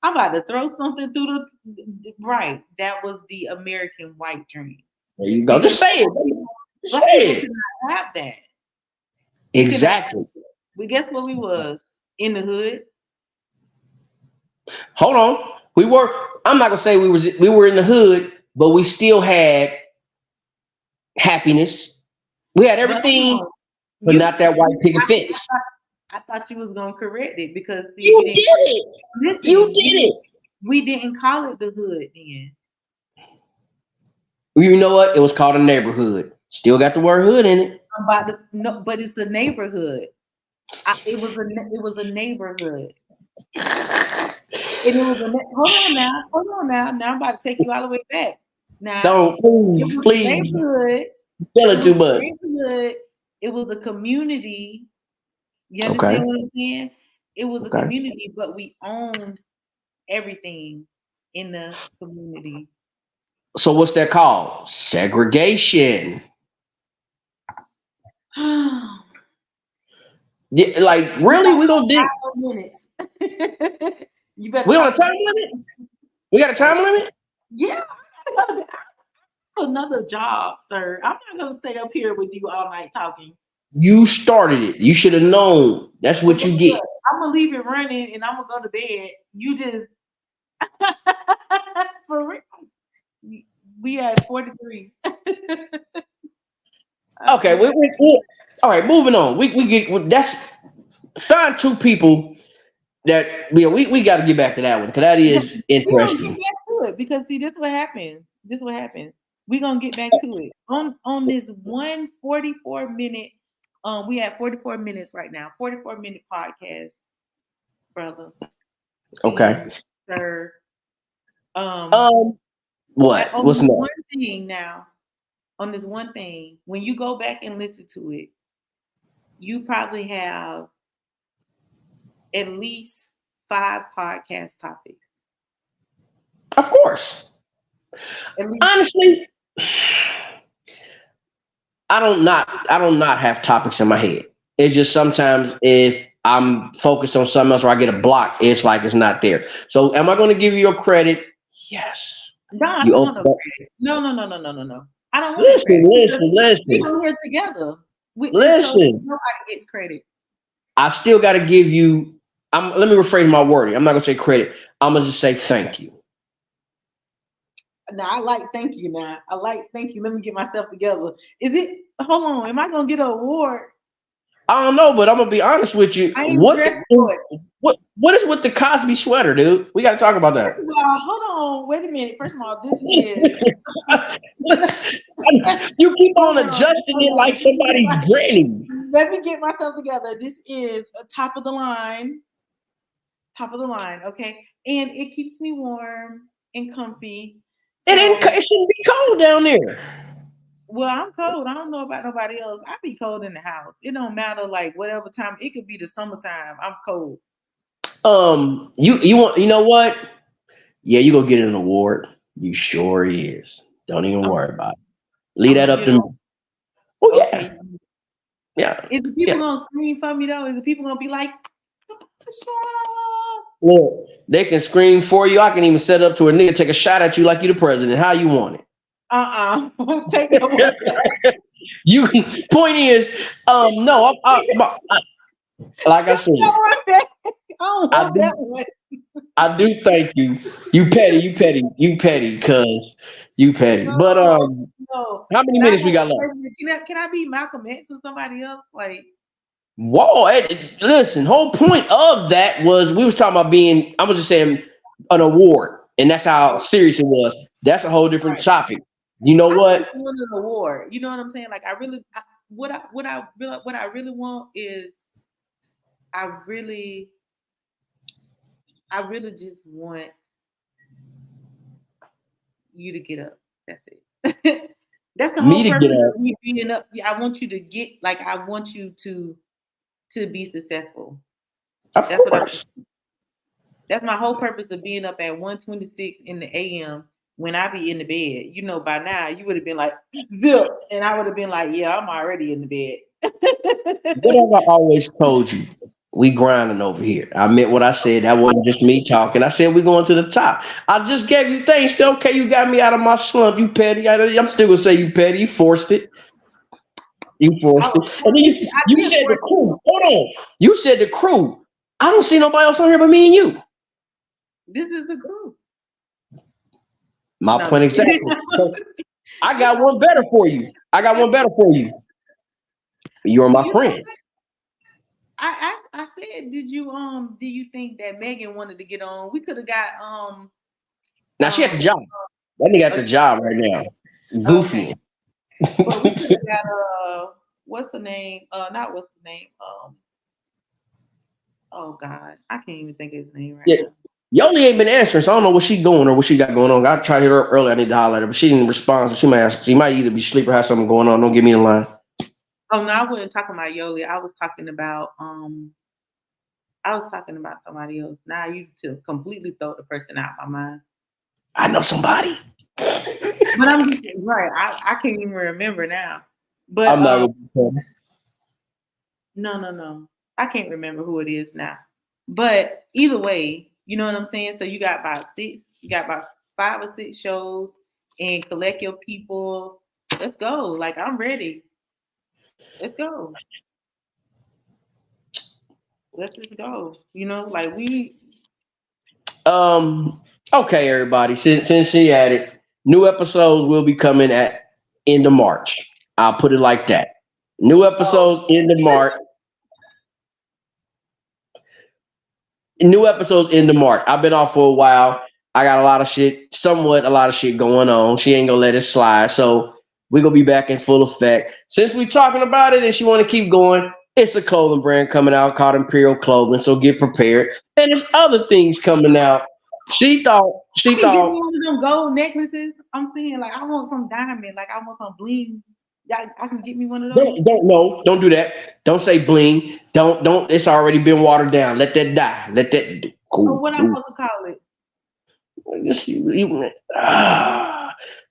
A: I'm about to throw something through the right. That was the American white dream
B: There you go.
A: because
B: Just say it. Just
A: black
B: say
A: people
B: it.
A: could not have that. We could not.
B: Exactly.
A: We guess what we was in the hood.
B: Hold on. We were. I'm not gonna say we were in the hood, but we still had happiness. We had
A: But hold
B: everything,
A: on,
B: but
A: you.
B: not that white picket fence.
A: I thought you was gonna correct it because see, we
B: You
A: didn't
B: did it. You
A: listen.
B: did it.
A: We didn't call it the hood then.
B: You know what? It was called a neighborhood. Still got the word hood in it.
A: I'm about to no, but it's a neighborhood. It was a neighborhood. And it was hold on now. Now I'm about to take you all the way back. Now
B: Don't
A: it
B: please,
A: was a
B: please.
A: neighborhood.
B: Tell
A: It
B: it
A: was
B: too
A: a
B: much.
A: neighborhood. It was a community. You
B: Okay.
A: understand what I'm saying? It was a
B: Okay.
A: community, but we owned everything in the community.
B: So what's that called? Segregation. Yeah, like
A: We
B: really,
A: got
B: we gonna dig?
A: 5 minutes. You better
B: We on a
A: talk
B: time
A: about
B: limit? We got a
A: like,
B: time limit?
A: yeah, I gotta go to another job, sir. I'm not gonna stay up here with you all night talking.
B: You started it. You should have known. That's
A: So
B: what
A: guess
B: you get.
A: what? I'm gonna leave it running and I'm gonna go to bed. You just for real. We at 43.
B: Okay,
A: Okay.
B: all right. Moving on. We get that's find two people that we got to get back to that one because that
A: Yeah,
B: is
A: we're gonna get
B: interesting.
A: back to it because see, this what happens. This what happens. We're gonna get back to it. On this 144 minute, we have 44 minutes right now, 44 minute podcast, brother
B: Okay.
A: and sir. Um
B: Um. What?
A: on
B: What's
A: this
B: next?
A: one thing now, on this one thing, when you go back and listen to it, you probably have at least 5 podcast topics.
B: Of course.
A: At least
B: Honestly, I don't not have topics in my head. It's just sometimes if I'm focused on something else or I get a block, it's like it's not there. So am I going to give you your credit? Yes.
A: no, I
B: You
A: don't want no
B: opened up.
A: credit. No. I don't want no
B: Listen,
A: credit because
B: listen,
A: we
B: listen,
A: on here together. So
B: listen.
A: nobody gets credit.
B: I still got to give you. Let me rephrase my wording. I'm not going to say credit. I'm going to just say thank you.
A: Now I like thank you. Now I like thank you. Let me get myself together. Is it? Hold on. Am I gonna get an award?
B: I don't know, but I'm gonna be honest with you.
A: I ain't dressed for it.
B: What What is with the Cosby sweater, dude? We got to talk about that.
A: First of all, hold on, wait a minute. First of all, this is
B: You keep on
A: hold on,
B: adjusting it
A: hold
B: like
A: on.
B: somebody's granny.
A: Let me get myself together. This is a top of the line, okay? And it keeps me warm and comfy.
B: It shouldn't be cold down there.
A: Well, I'm cold. I don't know about nobody else. I be cold in the house. It don't matter, like whatever time. It could be the summertime. I'm cold.
B: You want, you know what? Yeah, you gonna get an award. You sure is. Don't even worry about it. Leave that up to me. Oh yeah.
A: Okay.
B: Yeah.
A: Is the people gonna scream for me though? Is the people gonna be like,
B: look, they can scream for you. I can even set up to a nigga take a shot at you like you the president. How you want it?
A: Take no more.
B: You point is, no, like I said, I do thank you. You petty, cuz you petty.
A: No,
B: but
A: no.
B: How many minutes we got left?
A: Can I be Malcolm X or somebody else? Like,
B: whoa, listen, whole point of that was we was talking about being, I was just saying, an award, and that's how serious it was. That's a whole different topic. You know what?
A: I want an award. You know what I'm saying? Like, what I really want is, I really just want you to get up. That's it. That's the whole purpose of me being up. I want you to get, like, I want you to be successful. That's my whole purpose of being up at 1:26 in the AM when I be in the bed. You know, by now you would have been like, zip, and I would have been like, yeah, I'm already in the bed.
B: What have I always told you? We grinding over here. I meant what I said. That wasn't just me talking. I said we going to the top. I just gave you thanks. Okay, you got me out of my slump. You petty. I'm still gonna say you petty. You forced it. You forced it. And then you said the crew. Hold on. You said the crew. I don't see nobody else on here but me and you.
A: This is the crew.
B: My point exactly. I got one better for you. You're my friend.
A: I said, do you think that Megan wanted to get on? We could have got
B: Now she at the job. That nigga at the job right now. Goofy.
A: Okay. But we could have got what's the name? Not what's the name? Oh God, I can't even think of his name right now.
B: Yoli ain't been answering, so I don't know what she doing or what she got going on. I tried to hit her earlier. I need to holler at her, but she didn't respond. So she might either be asleep or have something going on. Don't give me the line.
A: Oh no, I wasn't talking about Yoli. I was talking about somebody else. Now you to completely throw the person out of my mind.
B: I know somebody.
A: But I'm just, right. I can't even remember now. But
B: I'm not gonna
A: No. I can't remember who it is now. But either way, you know what I'm saying? So you got about 5 or 6 shows and collect your people. Let's go. Like, I'm ready. Let's go. Let's just go. You know, like we
B: okay, everybody. Since she had it, new episodes will be coming at end of March. I'll put it like that. New episodes end of March. New episodes end of March. I've been off for a while. I got a lot of shit going on. She ain't gonna let it slide. So we're gonna be back in full effect. Since we're talking about it and she wanna keep going, it's a clothing brand coming out called Imperial Clothing. So get prepared. And there's other things coming out. She thought
A: one of them gold necklaces. I'm saying, like, I want some diamond, like I want some bling. I can get me one of those.
B: Don't do that. Don't say bling. Don't. It's already been watered down. Let that die.
A: Cool. What I'm supposed to call it?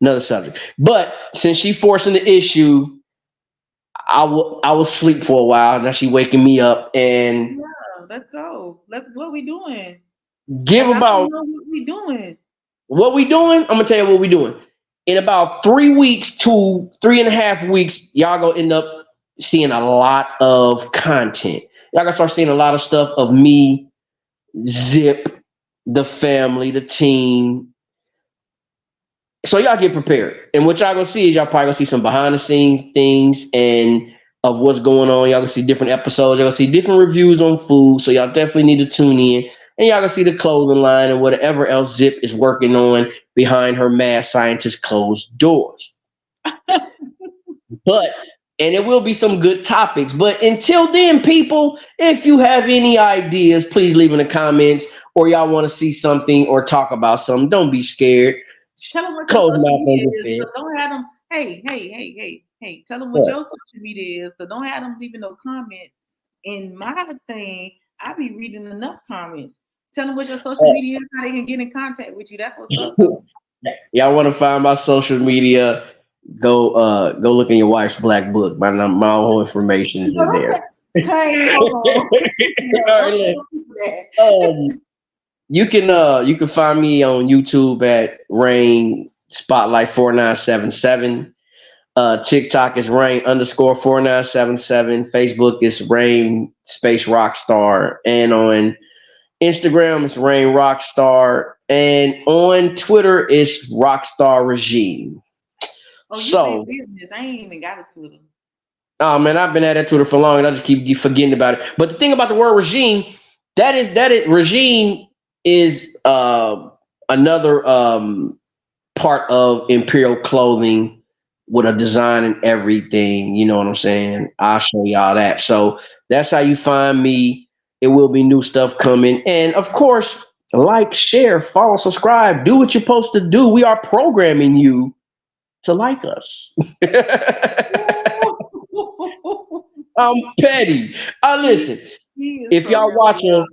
B: Another subject. But since she forcing the issue, I will sleep for a while. Now she waking me up, and
A: let's go. What we doing?
B: What we doing? I'm gonna tell you what we doing. In about 3 weeks to 3.5 weeks, y'all gonna end up seeing a lot of content. Y'all gonna start seeing a lot of stuff of me, Zip, the family, the team. So y'all get prepared. And what y'all gonna see is y'all probably gonna see some behind the scenes things and of what's going on. Y'all gonna see different episodes. Y'all gonna see different reviews on food. So y'all definitely need to tune in. and y'all can see the clothing line and whatever else Zip is working on behind her mad scientist closed doors. But and it will be some good topics. But until then, people, if you have any ideas, please leave in the comments, or y'all want to see something or talk about something. Don't be scared.
A: Tell them what your
B: Close
A: social
B: mouth on
A: media
B: your
A: is,
B: bed.
A: but don't have them. Hey. Tell them what
B: What?
A: your social media is, but don't have them leaving no comments. In my thing, I be reading enough comments. Tell them what your social media is, how they can get in contact with you. That's what's up, though.
B: Y'all want to find my social media? Go look in your wife's black book. My whole information is
A: No,
B: in
A: don't
B: there.
A: okay, hold on. No,
B: All right,
A: don't
B: look.
A: do that.
B: You can find me on YouTube at Rain Spotlight 4977. TikTok is Rain underscore 4977. Facebook is Rain Space Rockstar. And on Instagram it's Rain Rockstar. And on Twitter it's Rockstar Regime.
A: Oh, you big
B: So,
A: business. I ain't even got a Twitter.
B: oh man, I've been at that Twitter for long and I just keep forgetting about it. But the thing about the word regime, regime is another part of Imperial Clothing with a design and everything. You know what I'm saying? I'll show y'all that. So that's how you find me. It will be new stuff coming. And of course, like, share, follow, subscribe, do what you're supposed to do. We are programming you to like us. I'm petty. Listen,
A: He is
B: if
A: for
B: y'all
A: real,
B: watch us,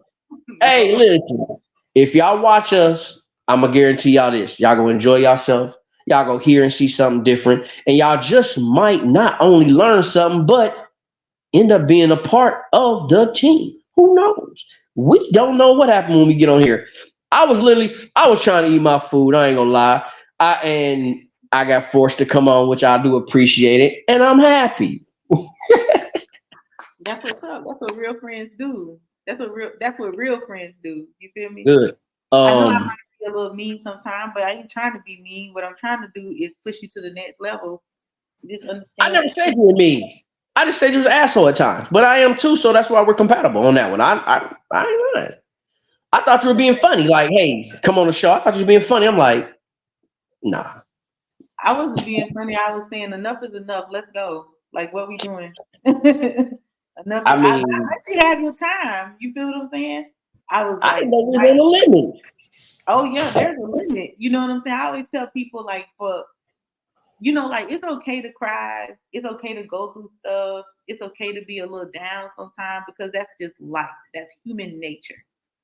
B: hey,
A: y'all.
B: listen, if y'all watch us, I'm gonna guarantee y'all this. Y'all gonna enjoy yourself. Y'all gonna hear and see something different. And y'all just might not only learn something, but end up being a part of the team. Who knows? We don't know what happened when we get on here. I was trying to eat my food. I ain't gonna lie. And I got forced to come on, which I do appreciate it. And I'm happy.
A: That's what's up. That's what real friends do. That's what real friends do. You feel me?
B: Good.
A: I know I might be a little mean sometimes, but I ain't trying to be mean. What I'm trying to do is push you to the next level. Just
B: I
A: understand
B: never
A: that.
B: said you were mean. I just said you was an asshole at times, but I am too, so that's why we're compatible on that one. I ain't lying. I thought you were being funny, like, hey, come on the show. I thought you were being funny. I'm like, nah.
A: I wasn't being funny. I was saying enough is enough. Let's go. Like what we doing? Enough.
B: I
A: I
B: mean,
A: let you have your time. You feel what I'm saying? I was
B: I didn't
A: like,
B: know we was on the limit.
A: oh yeah, there's a limit. You know what I'm saying? I always tell people like like it's okay to cry. It's okay to go through stuff. It's okay to be a little down sometimes because that's just life. That's human nature.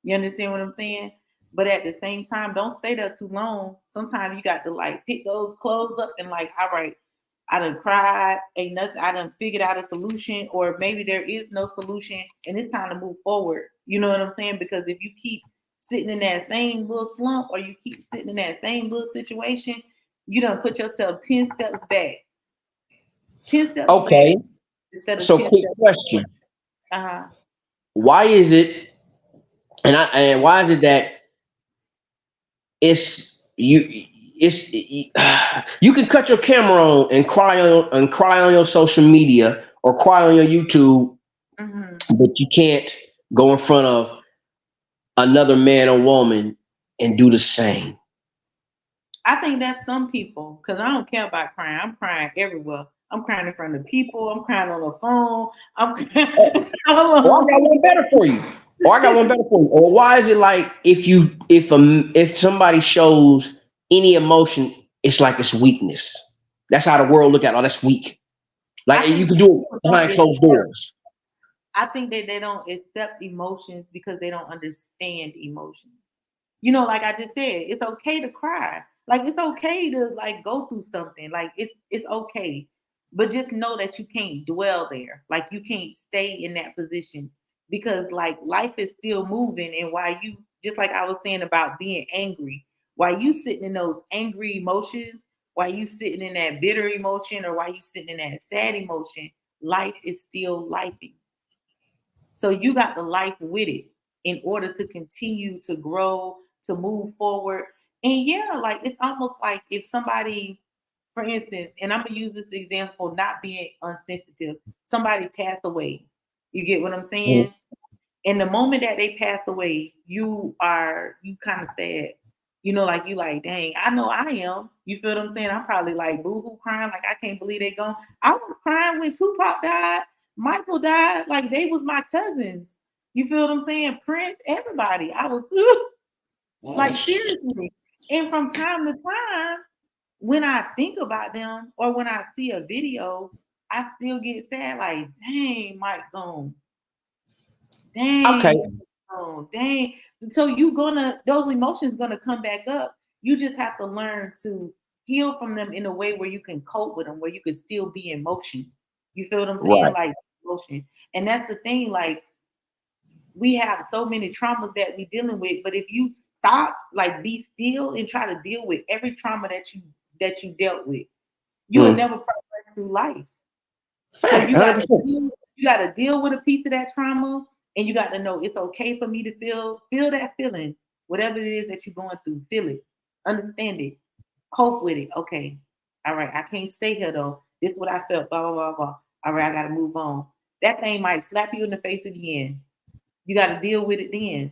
A: You understand what I'm saying? But at the same time, don't stay there too long. Sometimes you got to like pick those clothes up and like, all right, I done cried, ain't nothing, I done figured out a solution, or maybe there is no solution and it's time to move forward. You know what I'm saying? Because if you keep sitting in that same little slump or you keep sitting in that same little situation, you don't put yourself 10 steps back. 10 steps back
B: Okay.
A: instead of
B: So
A: 10
B: quick
A: steps
B: question.
A: forward. Uh-huh.
B: Why is it and why is it that it's you it's you can cut your camera on and cry on your social media or cry on your YouTube,
A: Hmm.
B: but you can't go in front of another man or woman and do the same.
A: I think that's some people because I don't care about crying. I'm crying everywhere. I'm crying in front of people. I'm crying on the phone. I'm crying.
B: Or I got one better for you. Or I got one better for you. Or why is it like if somebody shows any emotion, it's like it's weakness. That's how the world look at it. Oh, that's weak.
A: I
B: Like you
A: think
B: can
A: that
B: do
A: people
B: it
A: don't
B: behind closed
A: accept.
B: doors.
A: I think that they don't accept emotions because they don't understand emotions. Like I just said, it's okay to cry. Like it's okay to like go through something. Like it's okay. But just know that you can't dwell there. Like you can't stay in that position because like life is still moving and while you just like I was saying about being angry, while you sitting in those angry emotions, while you sitting in that bitter emotion or while you sitting in that sad emotion, life is still lifing. So you got the life with it in order to continue to grow, to move forward. And yeah, like it's almost like if somebody, for instance, and I'm gonna use this example, not being unsensitive, somebody passed away. You get what I'm
B: Mhm.
A: saying? And the moment that they pass away, you kind of sad. You know, like you like, dang, I know I am. You feel what I'm saying? I'm probably like boo-hoo crying, like I can't believe they gone. I was crying when Tupac died, Michael died, like they was my cousins. You feel what I'm saying? Prince, everybody. I was like seriously. And from time to time, when I think about them or when I see a video, I still get sad, like, dang, Mike gone.
B: Okay.
A: Dang, oh, dang. So those emotions gonna come back up. You just have to learn to heal from them in a way where you can cope with them, where you can still be in motion. You feel what I'm saying?
B: Right.
A: Like motion. And that's the thing, like we have so many traumas that we dealing with, but if you stop, like be still and try to deal with every trauma that you dealt with, you will
B: Mm.
A: never progress through life. So
B: Fact, 100%.
A: you gotta deal with a piece of that trauma, and you got to know it's okay for me to feel that feeling, whatever it is that you're going through. Feel it, understand it, cope with it. Okay, all right, I can't stay here though. This is what I felt. Blah blah blah blah. All right, I gotta move on. That thing might slap you in the face again. You got to deal with it then.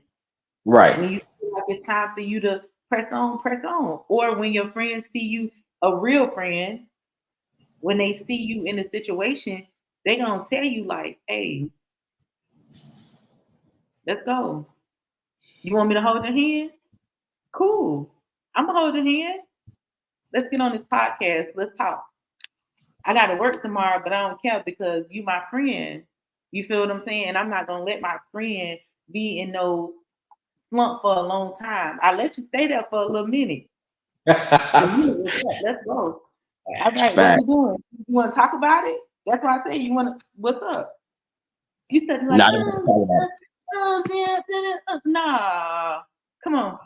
B: Right.
A: When you feel like it's time for you to press on, press on. Or when your friends see you, a real friend, when they see you in a situation, they gonna tell you like, "Hey, let's go. You want me to hold your hand? Cool. I'm gonna hold your hand. Let's get on this podcast. Let's talk. I got to work tomorrow, but I don't care because you my friend. You feel what I'm saying? And I'm not gonna let my friend be in no slump for a long time. I let you stay there for a little minute. Let's go. All right, what
B: Fact.
A: we doing? You want to talk about it? That's why I say you want to. What's up? You said like,
B: Not even talk about it.
A: nah. Come on,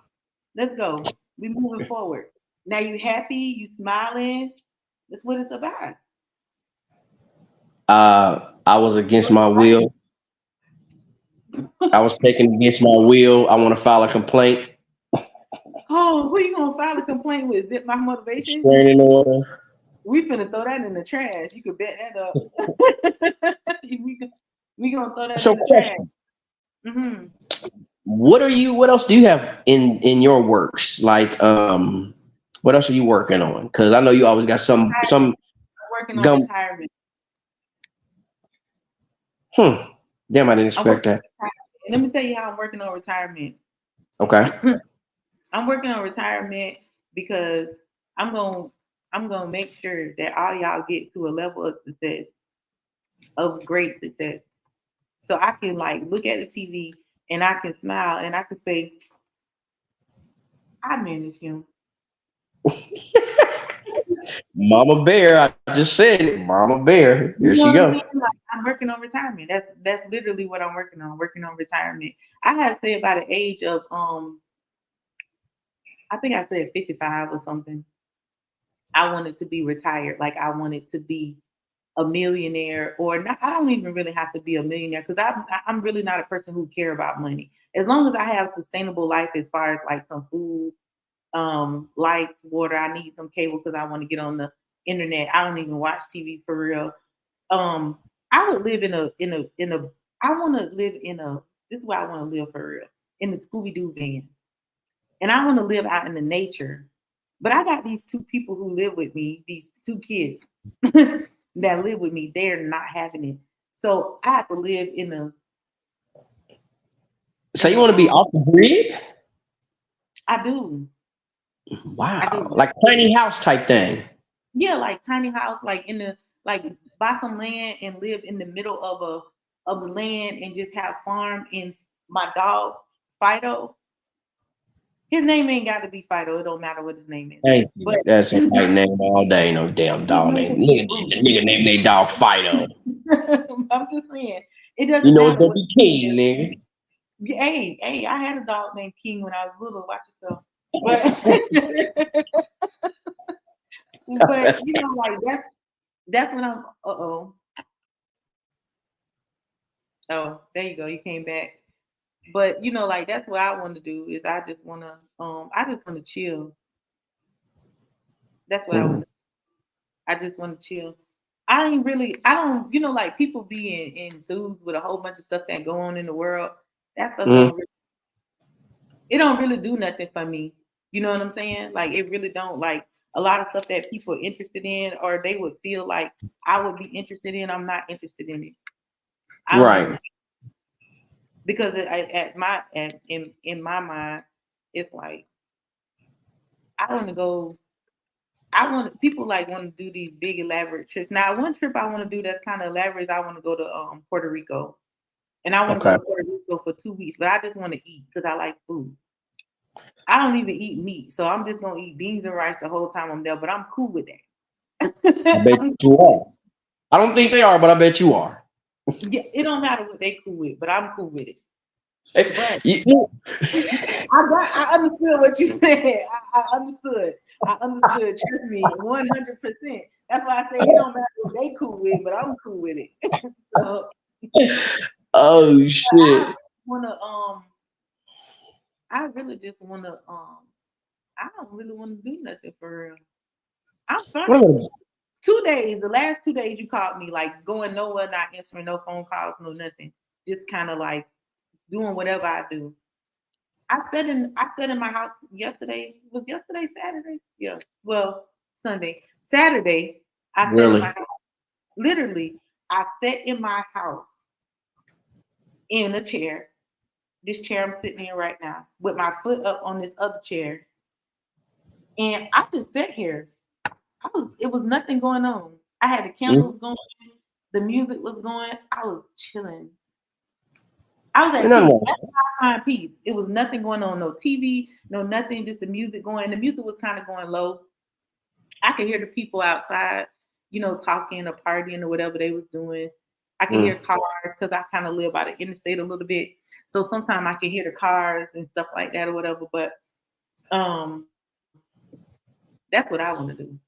A: let's go. We moving forward. Now you happy? You smiling? That's what it's about.
B: I was against my will. I was taken against my will. I want to file a complaint.
A: Oh, who you gonna file a complaint with? Zip my motivation?
B: Restraining order.
A: We finna throw that in the trash. You could bet that up. we gonna throw that
B: So,
A: in the trash.
B: question.
A: Mm-hmm.
B: What else do you have in your works? Like, what else are you working on? Because I know you always got some
A: I'm working on
B: gum.
A: retirement.
B: Damn, I didn't
A: I'm
B: expect
A: working
B: that.
A: on retirement. Let me tell you how I'm working on retirement.
B: Okay.
A: I'm working on retirement because I'm going I'm gonna make sure that all y'all get to a level of success, of great success. So I can like look at the TV and I can smile and I can say, I manage him.
B: Mama Bear, I just said it. Mama Bear.
A: You
B: Here
A: know
B: she
A: what I'm
B: go.
A: saying? Like, I'm working on retirement. That's literally what I'm working on. Working on retirement. I had to say by the age of I think I said 55 or something. I wanted to be retired. Like I wanted to be a millionaire or not. I don't even really have to be a millionaire because I'm really not a person who care about money. As long as I have sustainable life as far as like some food, lights, water. I need some cable because I want to get on the internet. I don't even watch TV for real. Um, I would live in a I want to live in a this is where I want to live for real in the Scooby Doo van, and I want to live out in the nature. But I got these two people who live with me, these two kids that live with me. They're not having it, so I have to live
B: So
A: in
B: you
A: a
B: want to be off the grid?
A: I do. I
B: Wow,
A: do.
B: like tiny house type thing.
A: Yeah, like tiny house, like in the like buy some land and live in the middle of the land and just have farm and my dog Fido. His name ain't got to be Fido. It don't matter what his name is.
B: Thank
A: But
B: you. That's a right name all day. No damn
A: his
B: dog
A: name
B: name.
A: can be
B: Nigga,
A: Bruce.
B: the nigga named their dog Fido.
A: I'm just saying, it
B: You
A: doesn't
B: know it's
A: matter
B: gonna
A: what
B: be
A: his name
B: King,
A: is.
B: nigga.
A: Hey, I had a dog named King when I was little. Watch yourself. But but you know, like that's when I'm. Oh, there you go. You came back. But you know, like that's what I want to do is I just wanna chill. That's what I
B: Hmm.
A: want. I just want to chill. I don't like people being enthused with a whole bunch of stuff that go on in the world. That stuff
B: Mm,
A: it don't really do nothing for me. You know what I'm saying? Like it really don't. Like a lot of stuff that people are interested in or they would feel like I would be interested in, I'm not interested in it. I don't want to
B: right.
A: because in my mind, it's like I want to go. I want people like want to do these big elaborate trips. Now, one trip I want to do that's kind of elaborate is I want to go to Puerto Rico, and I want to go
B: Okay.
A: to Puerto Rico for 2 weeks. But I just want to eat because I like food. I don't even eat meat, so I'm just gonna eat beans and rice the whole time I'm there. But I'm cool with
B: I bet
A: that.
B: you are. I don't think they are, but I bet you are.
A: Yeah, it don't matter what they cool with, but I'm cool with it.
B: Hey,
A: But I understood what you said. I understood. I understood. Trust me, 100%. That's why I say it don't matter what they cool with, but I'm cool with it. So
B: oh
A: I
B: shit.
A: wanna I really just wanna I don't really wanna do nothing for real. I'm
B: What
A: fine.
B: about
A: 2 days, the last 2 days you called me, like going nowhere, not answering no phone calls, no nothing. Just kind of like doing whatever I do. I stayed in my house yesterday. Was yesterday Saturday? Yeah. Well, Sunday. Saturday, I stayed in my
B: really?
A: house. Literally, I sat in my house in a chair. This chair I'm sitting in right now, with my foot up on this other chair. And I just sat here. It was nothing going on. I had the
B: Mm,
A: candles going, the music was going. I was chilling. I was
B: ain't
A: at
B: nothing
A: peace.
B: wrong with
A: That's how I find peace. It was nothing going on, no TV, no nothing, just the music going. The music was kind of going low. I could hear the people outside, talking or partying or whatever they was doing. I
B: that.
A: could hear cars because I kind of live by the interstate a little bit. So sometimes I can hear the cars and stuff like that or whatever. But um, that's what I want to do.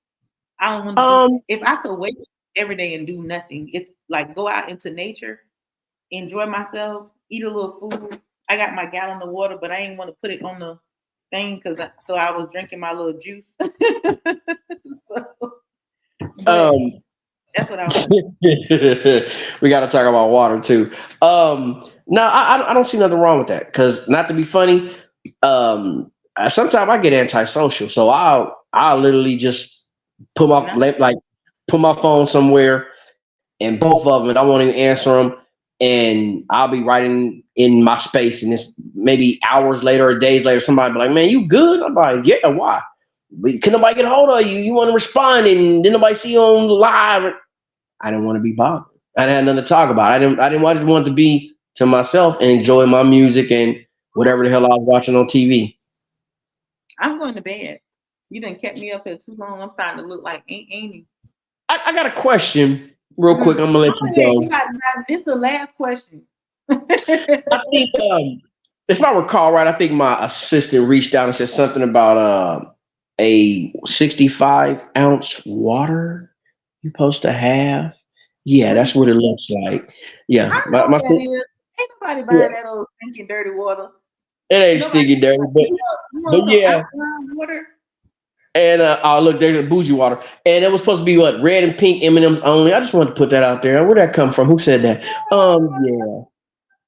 A: I don't want to do
B: Um,
A: if I could wake up every day and do nothing. It's like go out into nature, enjoy myself, eat a little food. I got my gallon of water, but I didn't want to put it on the thing so I was drinking my little juice. So, but
B: um,
A: that's what I want to do.
B: we got to talk about water too. No, I don't see nothing wrong with that. Cause not to be funny, sometimes I get antisocial, so I'll literally just put my
A: No,
B: like put my phone somewhere and both of them, and I won't even answer them. And I'll be writing in my space, and it's maybe hours later or days later, somebody be like, "Man, you good?" I'm like, "Yeah, why? Can nobody get a hold of you? You want to respond, and then nobody see you on live." I didn't want to be bothered. I didn't have nothing to talk about. I just wanted to be to myself and enjoy my music and whatever the hell I was watching on TV.
A: I'm going to bed. You done kept me up here too long. I'm starting to look like Aunt Amy.
B: I got a question real quick. I'm gonna let
A: Go
B: you
A: ahead. You
B: go.
A: got this. The last question.
B: I think, if I recall right, I think my assistant reached out and said something about a 65-ounce water you're supposed to have. Yeah,
A: What is?
B: that's what it looks like. Yeah,
A: I know what that is. Ain't nobody
B: yeah,
A: buying that old stinking dirty water.
B: it ain't
A: Nobody.
B: sticky dirty,
A: You
B: but
A: want some
B: yeah.
A: alkaline water?
B: And oh look, there's a bougie water, and it was supposed to be what, red and pink M&Ms only. I just wanted to put that out there. Where'd that come from? Who said that? Yeah.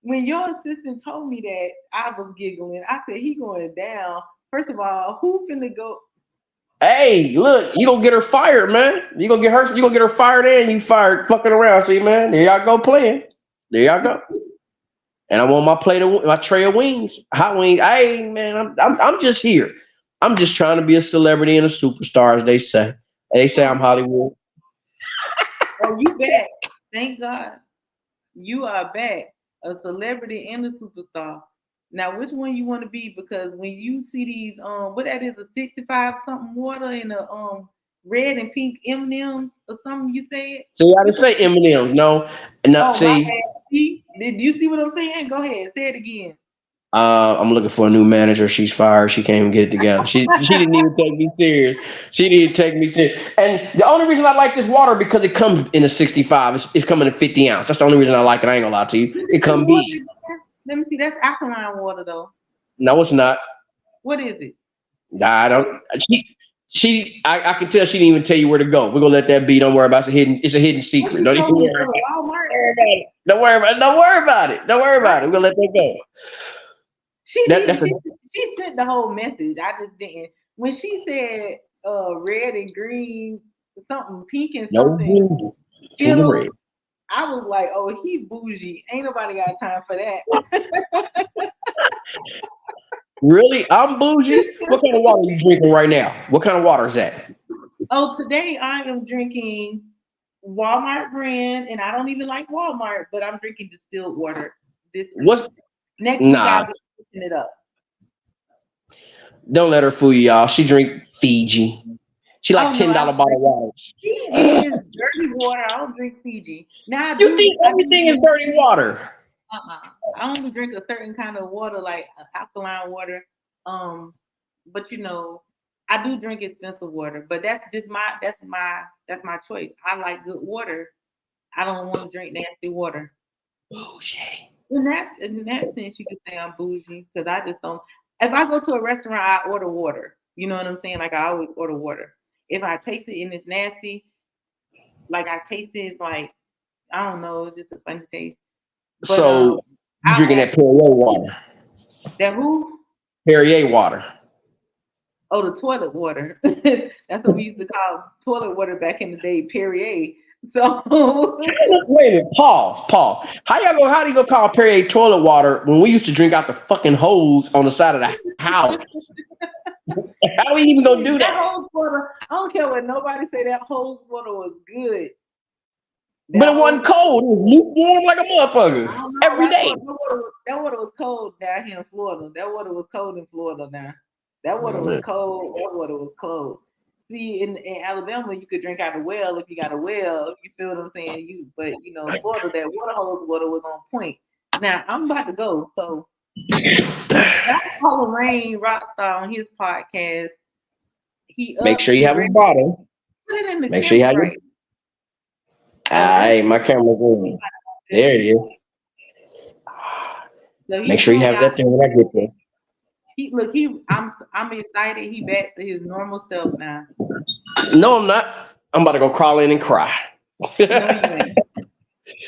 A: When your assistant told me that, I was giggling. I said, he going down. First of all, who finna go?
B: Hey, look, you gonna get her fired, man. You gonna get her. You gonna get her fired, and you fired fucking around. See, man, there y'all go playing. There y'all go. And I want my tray of wings, hot wings. Hey, man, I'm just here. I'm just trying to be a celebrity and a superstar, as they say. They say I'm Hollywood.
A: Oh, you back. Thank God. You are back. A celebrity and a superstar. Now, which one you want to be? Because when you see these, what that is, a 65 something water and a red and pink M&Ms or something you said?
B: See, I didn't
A: Which one?
B: say M&M's. No, no.
A: Oh, my
B: See,
A: bad. See? Did you see what I'm saying? Go ahead. Say it again.
B: I'm looking for a new manager. She's fired. She can't even get it together. She didn't even take me serious. She didn't take me serious. And the only reason I like this water because it comes in a 65. It's coming in 50 ounce. That's the only reason I like it. I ain't gonna lie to you.
A: Let me
B: It
A: see the
B: come
A: water.
B: big.
A: Let me see. That's alkaline water, though.
B: No, it's not.
A: What is it?
B: I don't. She, I can tell she didn't even tell you where to go. We're gonna let that be. Don't worry about it. It's a hidden secret. Don't even worry about it. Don't worry about it. Don't worry about it. Don't worry about it. We're gonna let that go.
A: She sent the whole message. I just didn't. When she said red and green, something pink and something, red. I was like, oh, he bougie. Ain't nobody got time for that.
B: Really? I'm bougie? What kind of water are you drinking right now? What kind of water is that?
A: Oh, today I am drinking Walmart brand, and I don't even like Walmart, but I'm drinking distilled water. Next week I'll be switching it up.
B: Don't let her fool you, y'all. She drink Fiji. She like $10 bottle of water.
A: Fiji is dirty water. I don't drink Fiji. Now
B: you think everything is dirty water?
A: I only drink a certain kind of water, like alkaline water. But you know, I do drink expensive water, but that's my choice. I like good water. I don't want to drink nasty water.
B: Bougie.
A: In that sense, you can say I'm bougie because I just don't. If I go to a restaurant, I order water. You know what I'm saying? Like I always order water. If I taste it and it's nasty, like I taste it, it's like I don't know, it's just a funny taste. But,
B: so you drinking that Perrier water?
A: That who?
B: Perrier water.
A: Oh, the toilet water. That's what we used to call toilet water back in the day, Perrier. So
B: wait a minute, pause. How do you go call Perrier toilet water when we used to drink out the fucking hose on the side of the house? How are we even gonna do that?
A: Hose water, I don't care what nobody say, that hose water was good.
B: But it wasn't cold. It was lukewarm like a motherfucker every day.
A: That water was cold down here in Florida. That water was cold in Florida now. That water was cold. That water was cold. See, in Alabama, you could drink out of well if you got a well. You feel what I'm saying? But you know, Florida, that water hose water was on point. Now I'm about to go. So I follow Rain Rockstar on his podcast.
B: Make sure you have a bottle.
A: Put it in the
B: Make sure you have
A: right.
B: Hey, my camera's on. There it is. So make sure you have that thing when I get there.
A: I'm excited. He back to his normal self now.
B: No, I'm not. I'm about to go crawl in and cry.
A: No, you ain't.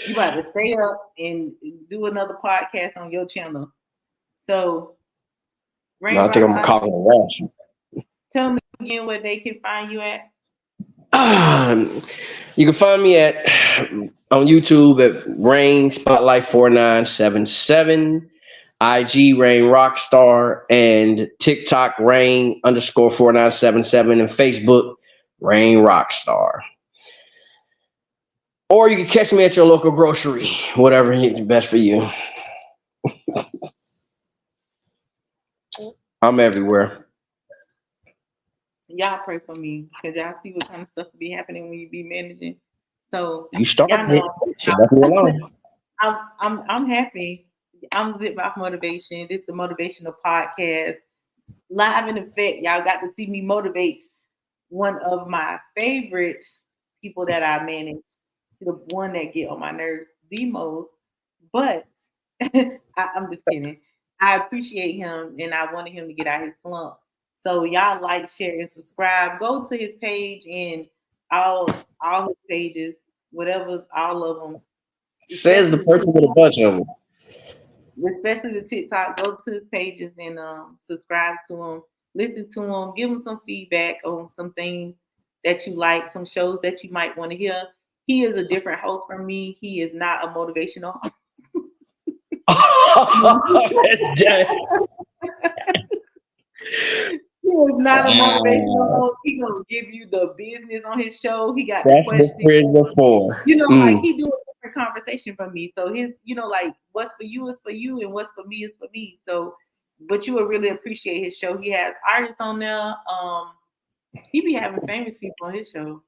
A: You about to stay up and do another podcast on your channel. So,
B: I think I'm gonna call it a rash.
A: Tell me again where they can find you at.
B: You can find me on YouTube at Rain Spotlight 4977, IG Rain Rockstar, and TikTok Rain _4977, and Facebook Rain Rockstar. Or you can catch me at your local grocery, whatever is best for you. I'm everywhere.
A: Y'all pray for me because y'all see what kind of stuff will be happening when you be managing. So
B: you start.
A: I'm happy. I'm Zip Off Motivation. This is the motivational podcast. Live in effect. Y'all got to see me motivate one of my favorite people that I manage, the one that get on my nerves the most. But I'm just kidding. I appreciate him and I wanted him to get out his slump. So y'all like, share, and subscribe. Go to his page and all his pages, whatever, all of them.
B: Says the person with a bunch of them.
A: Especially the TikTok. Go to his pages and subscribe to him. Listen to him. Give him some feedback on some things that you like, some shows that you might want to hear. He is a different host from me. He is not a motivational host. He was not a motivational host. He gonna give you the business on his show. He got the questions.
B: Before.
A: You know, like he do a different conversation from me. So his, you know, like what's for you is for you, and what's for me is for me. So, but you would really appreciate his show. He has artists on there. He be having famous people on his show.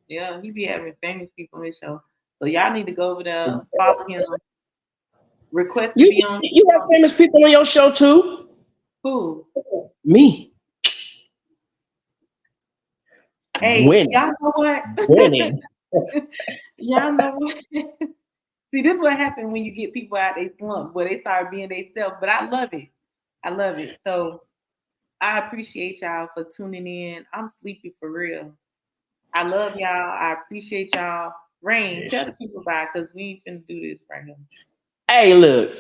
A: Yeah, he be having famous people on his show. So y'all need to go over there, follow him. Request to be on.
B: You have famous people on your show too.
A: Who?
B: Me.
A: Hey,
B: winning.
A: Y'all know what?
B: Winning.
A: Y'all know what? See, this is what happened when you get people out they slump, where they start being themselves. But I love it. I love it. So I appreciate y'all for tuning in. I'm sleepy for real. I love y'all. I appreciate y'all. Rain, tell the people about because we ain't finna do this right now.
B: Hey, look,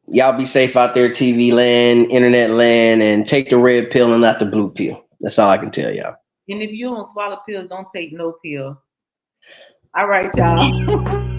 B: y'all be safe out there, TV land, internet land, and take the red pill and not the blue pill. That's all I can tell y'all.
A: And if you don't swallow pills, don't take no pill. All right, y'all.